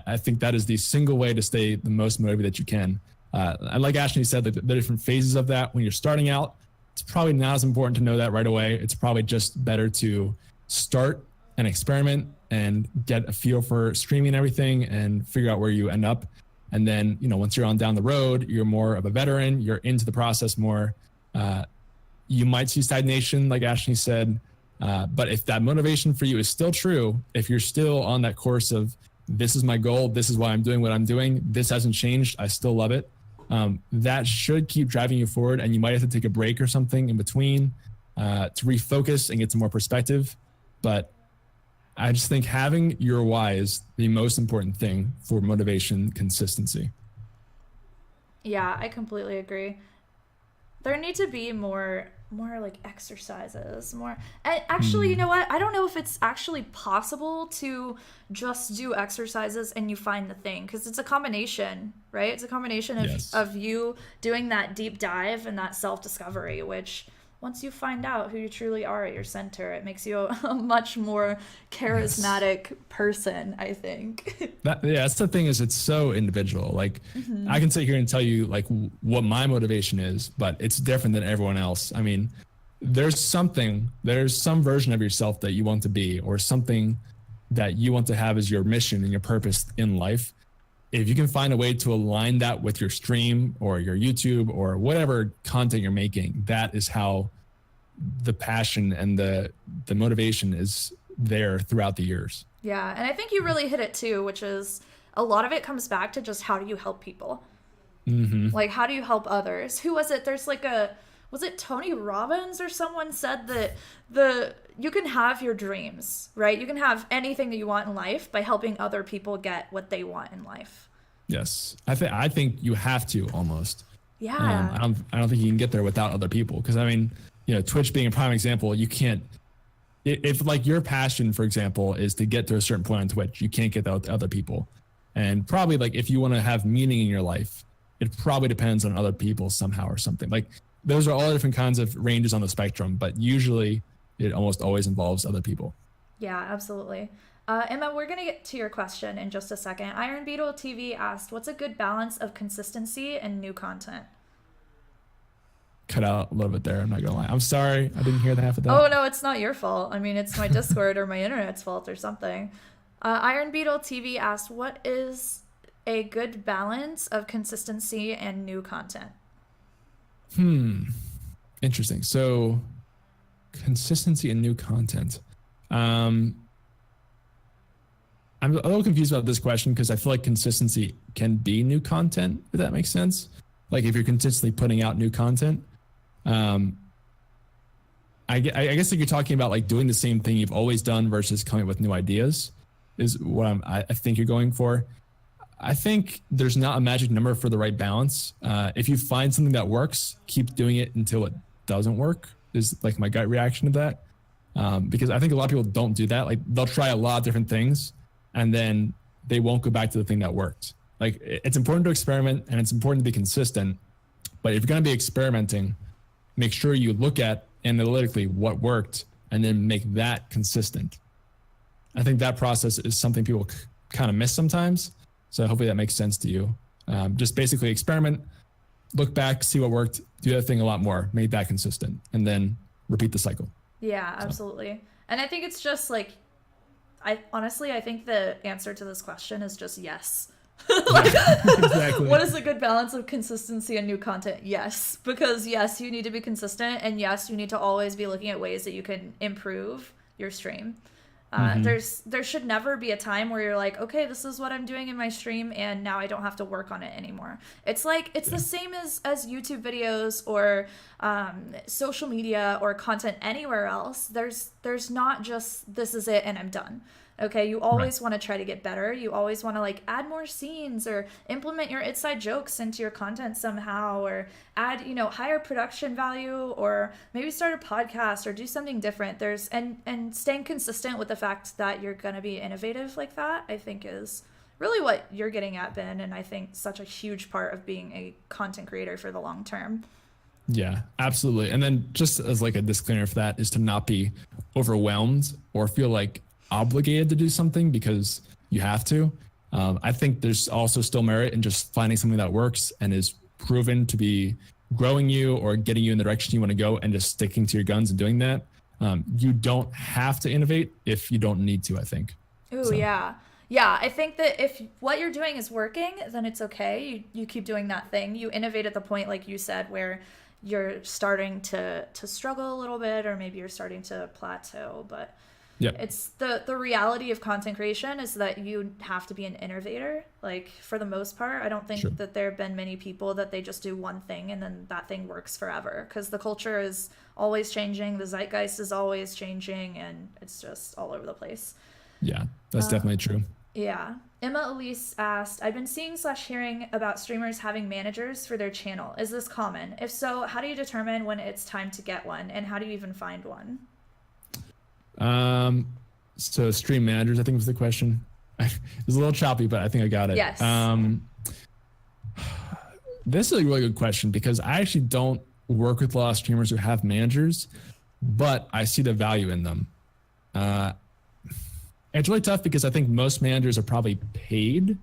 I think that is the single way to stay the most motivated that you can. And like Ashni said, the different phases of that, when you're starting out, it's probably not as important to know that right away. It's probably just better to start and experiment and get a feel for streaming and everything, and figure out where you end up. And then, once you're on down the road, you're more of a veteran, you're into the process more. You might see stagnation, like Ashni said. But if that motivation for you is still true, if you're still on that course of, this is my goal, this is why I'm doing what I'm doing, this hasn't changed, I still love it, that should keep driving you forward. And you might have to take a break or something in between to refocus and get some more perspective. But I just think having your why is the most important thing for motivation consistency. Yeah, I completely agree. There need to be more more like exercises, more. And actually, you know what? I don't know if it's actually possible to just do exercises and you find the thing, because it's a combination, right? It's a combination of, Yes. of you doing that deep dive and that self-discovery, which once you find out who you truly are at your center, it makes you a much more charismatic person, I think. That's the thing, is it's so individual. Like I can sit here and tell you like what my motivation is, but it's different than everyone else. I mean, there's some version of yourself that you want to be, or something that you want to have as your mission and your purpose in life. If you can find a way to align that with your stream or your YouTube or whatever content you're making, that is how the passion and the motivation is there throughout the years. Yeah, and I think you really hit it too, which is a lot of it comes back to just how do you help people? Like, how do you help others? Who was it? There's like was it Tony Robbins or someone said that you can have your dreams, right? You can have anything that you want in life by helping other people get what they want in life. Yes, I think you have to almost. Yeah. I don't think you can get there without other people, because I mean, you know, Twitch being a prime example, you can't. If like your passion, for example, is to get to a certain point on Twitch, you can't get that with other people. And probably like if you want to have meaning in your life, it probably depends on other people somehow or something. Like those are all different kinds of ranges on the spectrum, but usually it almost always involves other people. Yeah, absolutely. Emma, we're going to get to your question in just a second. Iron Beetle TV asked, what's a good balance of consistency and new content? Cut out a little bit there, I'm not gonna lie. I'm sorry, I didn't hear the half of that. Oh, no, it's not your fault. I mean, it's my Discord or my internet's fault or something. Iron Beetle TV asked, what is a good balance of consistency and new content? Interesting. So consistency and new content. I'm a little confused about this question, because I feel like consistency can be new content, if that makes sense. Like if you're consistently putting out new content. I guess like you're talking about like doing the same thing you've always done versus coming up with new ideas is what I think you're going for. I think there's not a magic number for the right balance. If you find something that works, keep doing it until it doesn't work, is like my gut reaction to that. Because I think a lot of people don't do that. Like they'll try a lot of different things and then they won't go back to the thing that worked. Like it's important to experiment and it's important to be consistent, but if you're going to be experimenting, make sure you look at analytically what worked and then make that consistent. I think that process is something people kind of miss sometimes. So hopefully that makes sense to you. Just basically experiment, look back, see what worked, do that thing a lot more, make that consistent, and then repeat the cycle. Yeah, absolutely. And I think it's just like, I think the answer to this question is just yes. Exactly. What is a good balance of consistency and new content? Yes, because yes, you need to be consistent, and yes, you need to always be looking at ways that you can improve your stream. There should never be a time where you're like, okay, this is what I'm doing in my stream and now I don't have to work on it anymore. It's like the same as YouTube videos or social media or content anywhere else. There's not just this is it and I'm done. Okay, you always want to try to get better. You always want to like add more scenes or implement your inside jokes into your content somehow, or add, higher production value, or maybe start a podcast or do something different. And staying consistent with the fact that you're going to be innovative like that, I think is really what you're getting at, Ben, and I think such a huge part of being a content creator for the long term. Yeah, absolutely. And then just as like a disclaimer for that is to not be overwhelmed or feel like obligated to do something because you have to. I think there's also still merit in just finding something that works and is proven to be growing you or getting you in the direction you want to go, and just sticking to your guns and doing that. You don't have to innovate if you don't need to, I think. Ooh, so. Yeah. Yeah, I think that if what you're doing is working, then it's okay. You keep doing that thing. You innovate at the point, like you said, where you're starting to struggle a little bit, or maybe you're starting to plateau, but yeah, it's the reality of content creation is that you have to be an innovator. Like for the most part, I don't think that there have been many people that they just do one thing and then that thing works forever, because the culture is always changing, the zeitgeist is always changing, and it's just all over the place. Yeah, that's definitely true. Yeah. Emma Elise asked, I've been seeing slash hearing about streamers having managers for their channel. Is this common? If so, how do you determine when it's time to get one? And how do you even find one? So stream managers, I think was the question. It was a little choppy, but I think I got it. Yes. This is a really good question because I actually don't work with a lot of streamers who have managers, but I see the value in them. It's really tough because I think most managers are probably paid,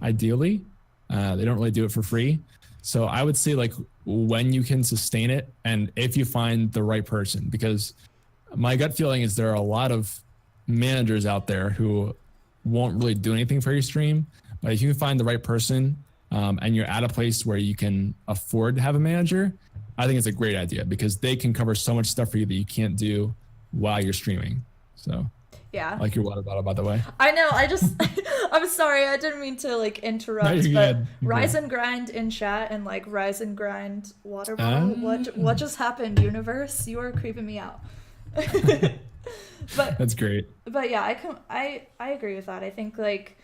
ideally. They don't really do it for free. So I would say like when you can sustain it and if you find the right person, because my gut feeling is there are a lot of managers out there who won't really do anything for your stream. But if you can find the right person and you're at a place where you can afford to have a manager, I think it's a great idea because they can cover so much stuff for you that you can't do while you're streaming. So yeah. I like your water bottle, by the way. I know. I'm sorry. I didn't mean to like interrupt, No, but good. Rise and Grind in chat and like Rise and Grind water bottle. What just happened, universe? You are creeping me out. But that's great. But yeah, I agree with that. I think like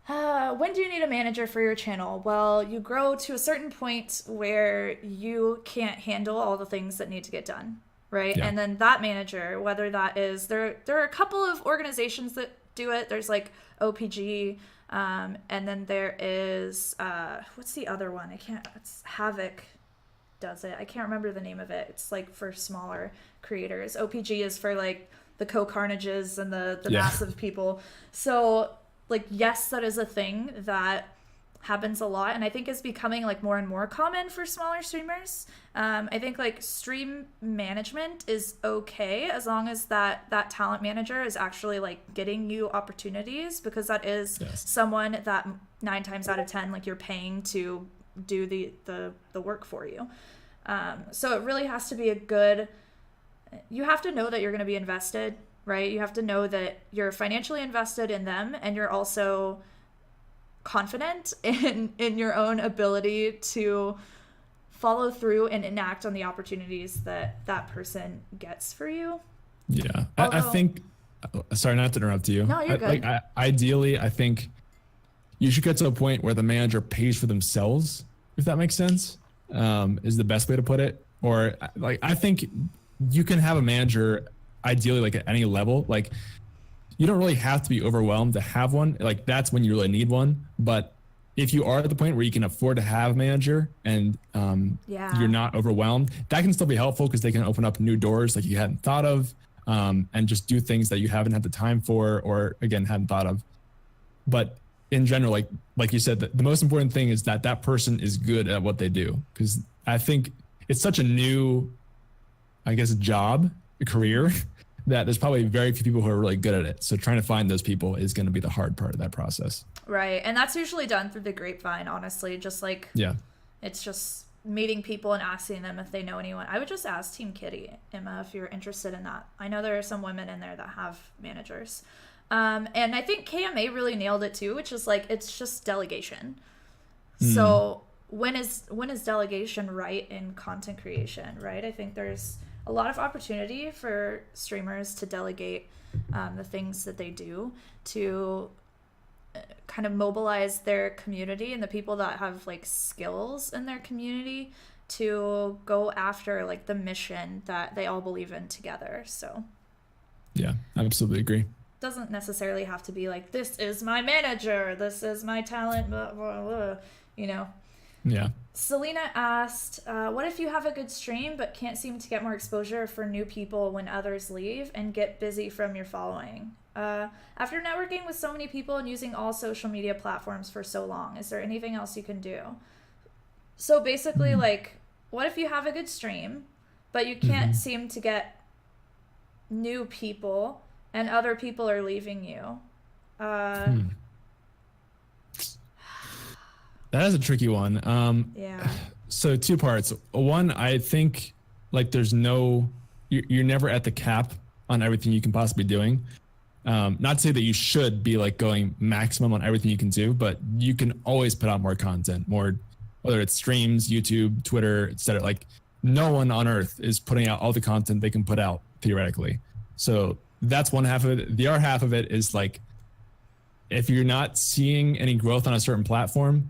when do you need a manager for your channel? Well, you grow to a certain point where you can't handle all the things that need to get done, right? Yeah. And then that manager, whether that is there are a couple of organizations that do it. There's like OPG, and then there is what's the other one? It's Havoc does it. I can't remember the name of it. It's like for smaller creators. OPG is for like the co-carnages and the massive people. So like, yes, that is a thing that happens a lot. And I think is becoming like more and more common for smaller streamers. I think like stream management is okay as long as that talent manager is actually like getting you opportunities, because that is someone that 9 times out of 10, like you're paying to do the work for you. So it really has to be you have to know that you're going to be invested, right? You have to know that you're financially invested in them, and you're also confident in your own ability to follow through and enact on the opportunities that person gets for you. Yeah. I think, sorry, not to interrupt you. No, you're good. Ideally, I think you should get to a point where the manager pays for themselves, if that makes sense, is the best way to put it. Or like, I think you can have a manager ideally like at any level. Like you don't really have to be overwhelmed to have one. Like that's when you really need one. But if you are at the point where you can afford to have a manager and you're not overwhelmed, that can still be helpful because they can open up new doors like you hadn't thought of, and just do things that you haven't had the time for, or again, hadn't thought of. But in general, like you said, the most important thing is that person is good at what they do. Because I think it's such a new, I guess, job, career, that there's probably very few people who are really good at it. So trying to find those people is going to be the hard part of that process. Right. And that's usually done through the grapevine, honestly. Just like, it's just meeting people and asking them if they know anyone. I would just ask Team Kitty, Emma, if you're interested in that. I know there are some women in there that have managers. And I think KMA really nailed it too, which is like, it's just delegation. So when is delegation right in content creation, right? I think there's a lot of opportunity for streamers to delegate the things that they do to kind of mobilize their community and the people that have like skills in their community to go after like the mission that they all believe in together. So yeah, I absolutely agree. Doesn't necessarily have to be like, this is my manager, this is my talent, blah, blah, blah, you know. Yeah. Selena asked, what if you have a good stream but can't seem to get more exposure for new people when others leave and get busy from your following? After networking with so many people and using all social media platforms for so long, is there anything else you can do? So basically, like, what if you have a good stream but you can't seem to get new people and other people are leaving you? That is a tricky one. So 2 parts. One, I think like you're never at the cap on everything you can possibly be doing. Not to say that you should be like going maximum on everything you can do, but you can always put out more content, whether it's streams, YouTube, Twitter, etc. Like no one on earth is putting out all the content they can put out theoretically. So that's one half of it. The other half of it is like if you're not seeing any growth on a certain platform,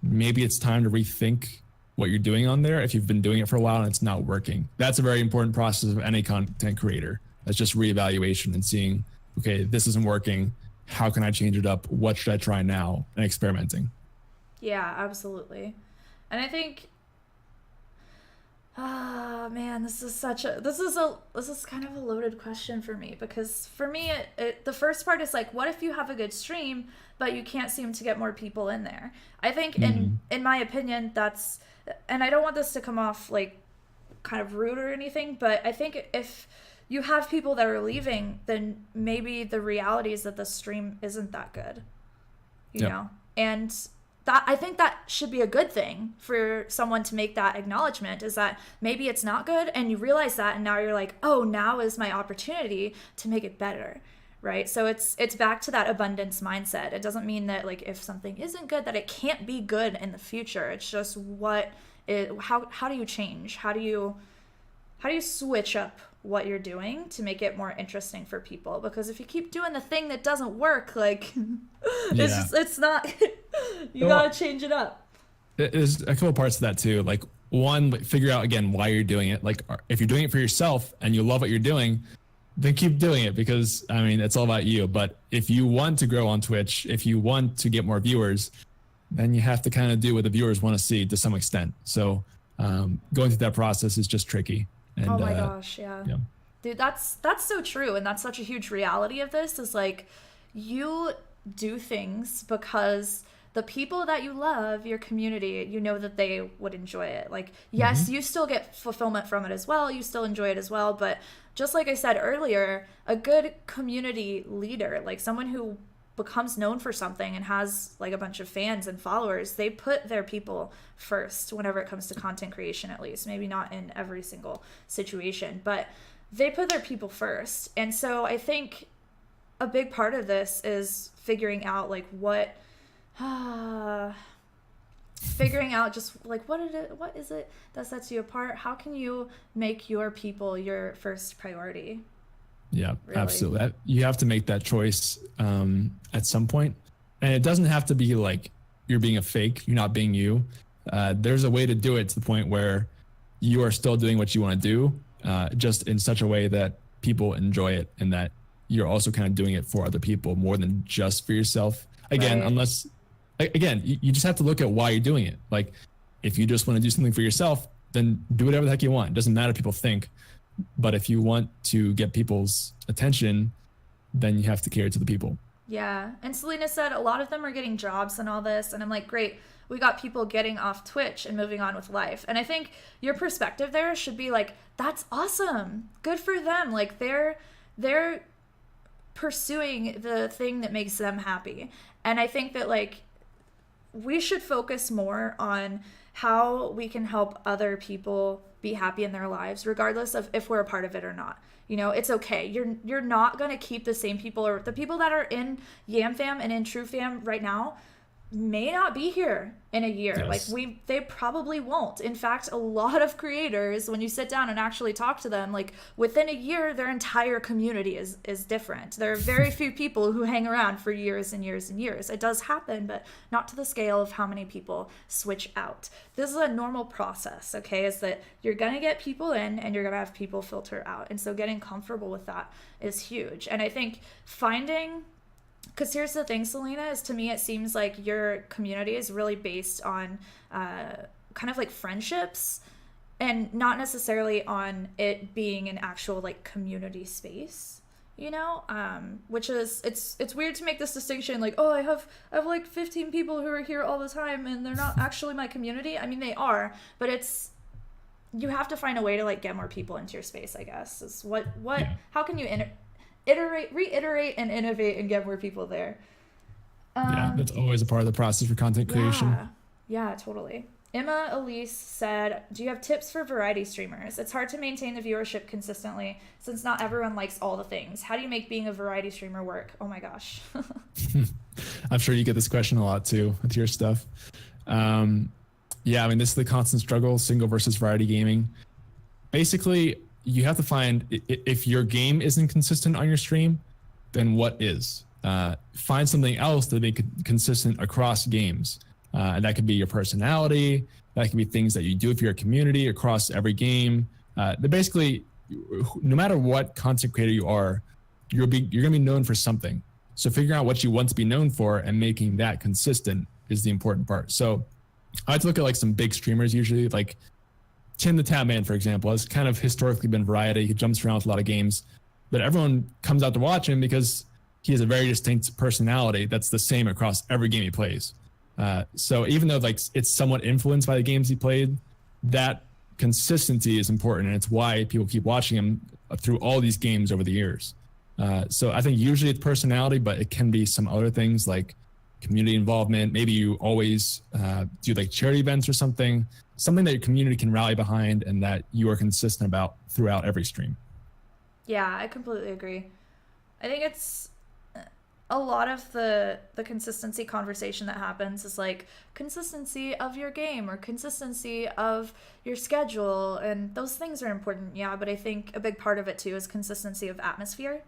maybe it's time to rethink what you're doing on there. If you've been doing it for a while and it's not working, that's a very important process of any content creator. That's just reevaluation and seeing, okay, this isn't working. How can I change it up? What should I try now? And experimenting. Yeah, absolutely. And I think, man, this is kind of a loaded question for me, because for me, the first part is like, what if you have a good stream, but you can't seem to get more people in there? I think in my opinion, that's, and I don't want this to come off like kind of rude or anything, but I think if you have people that are leaving, then maybe the reality is that the stream isn't that good, you know? And that, I think that should be a good thing for someone to make that acknowledgement, is that maybe it's not good, and you realize that, and now you're like, oh, now is my opportunity to make it better, right? So it's back to that abundance mindset. It doesn't mean that like if something isn't good that it can't be good in the future. It's just how do you change? How do you switch up what you're doing to make it more interesting for people? Because if you keep doing the thing that doesn't work, like it's not you gotta change it up. There's a couple parts to that too. Like, one, figure out again why you're doing it. Like, if you're doing it for yourself and you love what you're doing, then keep doing it, because I mean, it's all about you. But if you want to grow on Twitch, if you want to get more viewers, then you have to kind of do what the viewers want to see to some extent. So going through that process is just tricky. And, oh my gosh, yeah. Dude, that's so true. And that's such a huge reality of this, is like, you do things because the people that you love, your community, you know that they would enjoy it. Like, yes, you still get fulfillment from it as well. You still enjoy it as well. But just like I said earlier, a good community leader, like someone who becomes known for something and has like a bunch of fans and followers, they put their people first whenever it comes to content creation, at least. Maybe not in every single situation, but they put their people first. And so I think a big part of this is figuring out like figuring out just like what is it that sets you apart? How can you make your people your first priority? Yeah, really? Absolutely. You have to make that choice at some point. And it doesn't have to be like you're being a fake, you're not being you. There's a way to do it to the point where you are still doing what you want to do, just in such a way that people enjoy it, and that you're also kind of doing it for other people more than just for yourself. Again, you just have to look at why you're doing it. Like, if you just want to do something for yourself, then do whatever the heck you want. It doesn't matter what people think. But if you want to get people's attention, then you have to cater to the people. Yeah. And Selena said a lot of them are getting jobs and all this. And I'm like, great, we got people getting off Twitch and moving on with life. And I think your perspective there should be like, that's awesome. Good for them. Like, they're pursuing the thing that makes them happy. And I think that like we should focus more on how we can help other people be happy in their lives, regardless of if we're a part of it or not. You know, it's okay. You're not going to keep the same people, or the people that are in YamFam and in TrueFam right now may not be here in a year. Yes. Like they probably won't. In fact, a lot of creators, when you sit down and actually talk to them, like within a year, their entire community is different. There are very few people who hang around for years and years and years. It does happen, but not to the scale of how many people switch out. This is a normal process, okay? Is that you're going to get people in and you're going to have people filter out. And so getting comfortable with that is huge. And I think because here's the thing, Selena, is to me it seems like your community is really based on kind of like friendships, and not necessarily on it being an actual like community space, you know, which is it's weird to make this distinction, like, oh, I have like 15 people who are here all the time and they're not actually my community. I mean, they are, but you have to find a way to like get more people into your space, I guess, is how can you reiterate and innovate and get more people there. That's always a part of the process for content creation. Yeah, totally. Emma Elise said, do you have tips for variety streamers? It's hard to maintain the viewership consistently since not everyone likes all the things. How do you make being a variety streamer work? Oh my gosh. I'm sure you get this question a lot too with your stuff. I mean, this is the constant struggle, single versus variety gaming. Basically, you have to find, if your game isn't consistent on your stream, then what is? find something else to be consistent across games. And that could be your personality. That can be things that you do for your community across every game. But basically, no matter what content creator you are, you're going to be known for something. So figuring out what you want to be known for and making that consistent is the important part. So I like to look at like some big streamers usually, like Tim the Tatman, for example, has kind of historically been variety. He jumps around with a lot of games, but everyone comes out to watch him because he has a very distinct personality that's the same across every game he plays. So even though like it's somewhat influenced by the games he played, that consistency is important, and it's why people keep watching him through all these games over the years. So I think usually it's personality, but it can be some other things like community involvement. Maybe you always do like charity events or something that your community can rally behind and that you are consistent about throughout every stream. Yeah, I completely agree. I think it's a lot of the consistency conversation that happens is like consistency of your game or consistency of your schedule, and those things are important, yeah, but I think a big part of it too is consistency of atmosphere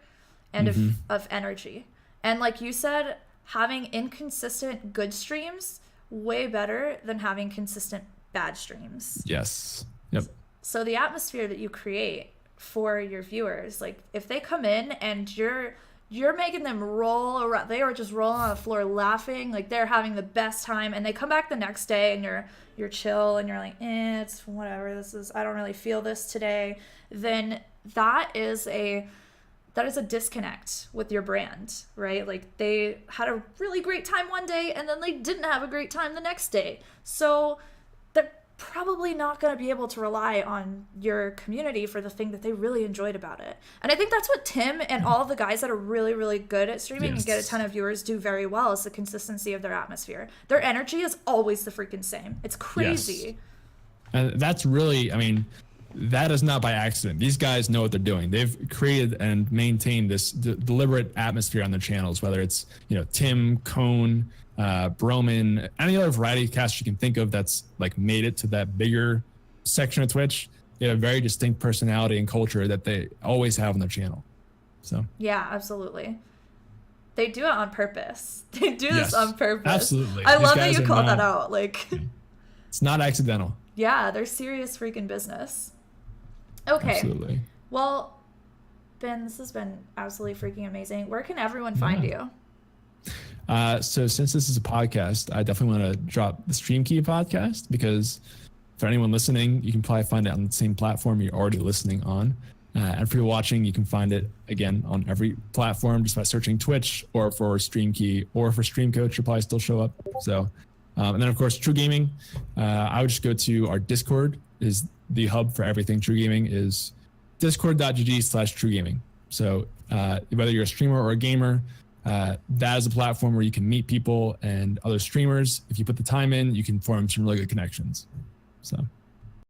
and of energy. And like you said, having inconsistent good streams way better than having consistent bad streams. Yes. Yep. So the atmosphere that you create for your viewers, like if they come in and you're making them roll around, they are just rolling on the floor laughing, like they're having the best time, and they come back the next day and you're chill and you're like, it's whatever, I don't really feel this today, then that is a disconnect with your brand, right? Like they had a really great time one day and then they didn't have a great time the next day. So they're probably not going to be able to rely on your community for the thing that they really enjoyed about it. And I think that's what Tim and all the guys that are really, really good at streaming and get a ton of viewers do very well, is the consistency of their atmosphere. Their energy is always the freaking same. It's crazy. Yes. And that's really, I mean, that is not by accident. These guys know what they're doing. They've created and maintained this deliberate atmosphere on their channels, whether it's, Tim, Cone, Broman, any other variety cast you can think of that's like made it to that bigger section of Twitch. They have a very distinct personality and culture that they always have on their channel. So yeah, absolutely. They do it on purpose. They do this on purpose. Absolutely. I love that you called that out. Like it's not accidental. Yeah, they're serious freaking business. Okay. Absolutely. Well, Ben, this has been absolutely freaking amazing. Where can everyone find you? So since this is a podcast, I definitely want to drop the Stream Key podcast, because for anyone listening, you can probably find it on the same platform you're already listening on. And for you watching, you can find it again on every platform just by searching Twitch or for Stream Key or for Stream Coach. You'll probably still show up. So, and then of course, TRUGaming. I would just go to our Discord. Is the hub for everything. TRUGaming is discord.gg/TRUGaming. So whether you're a streamer or a gamer, that is a platform where you can meet people and other streamers. If you put the time in, you can form some really good connections. So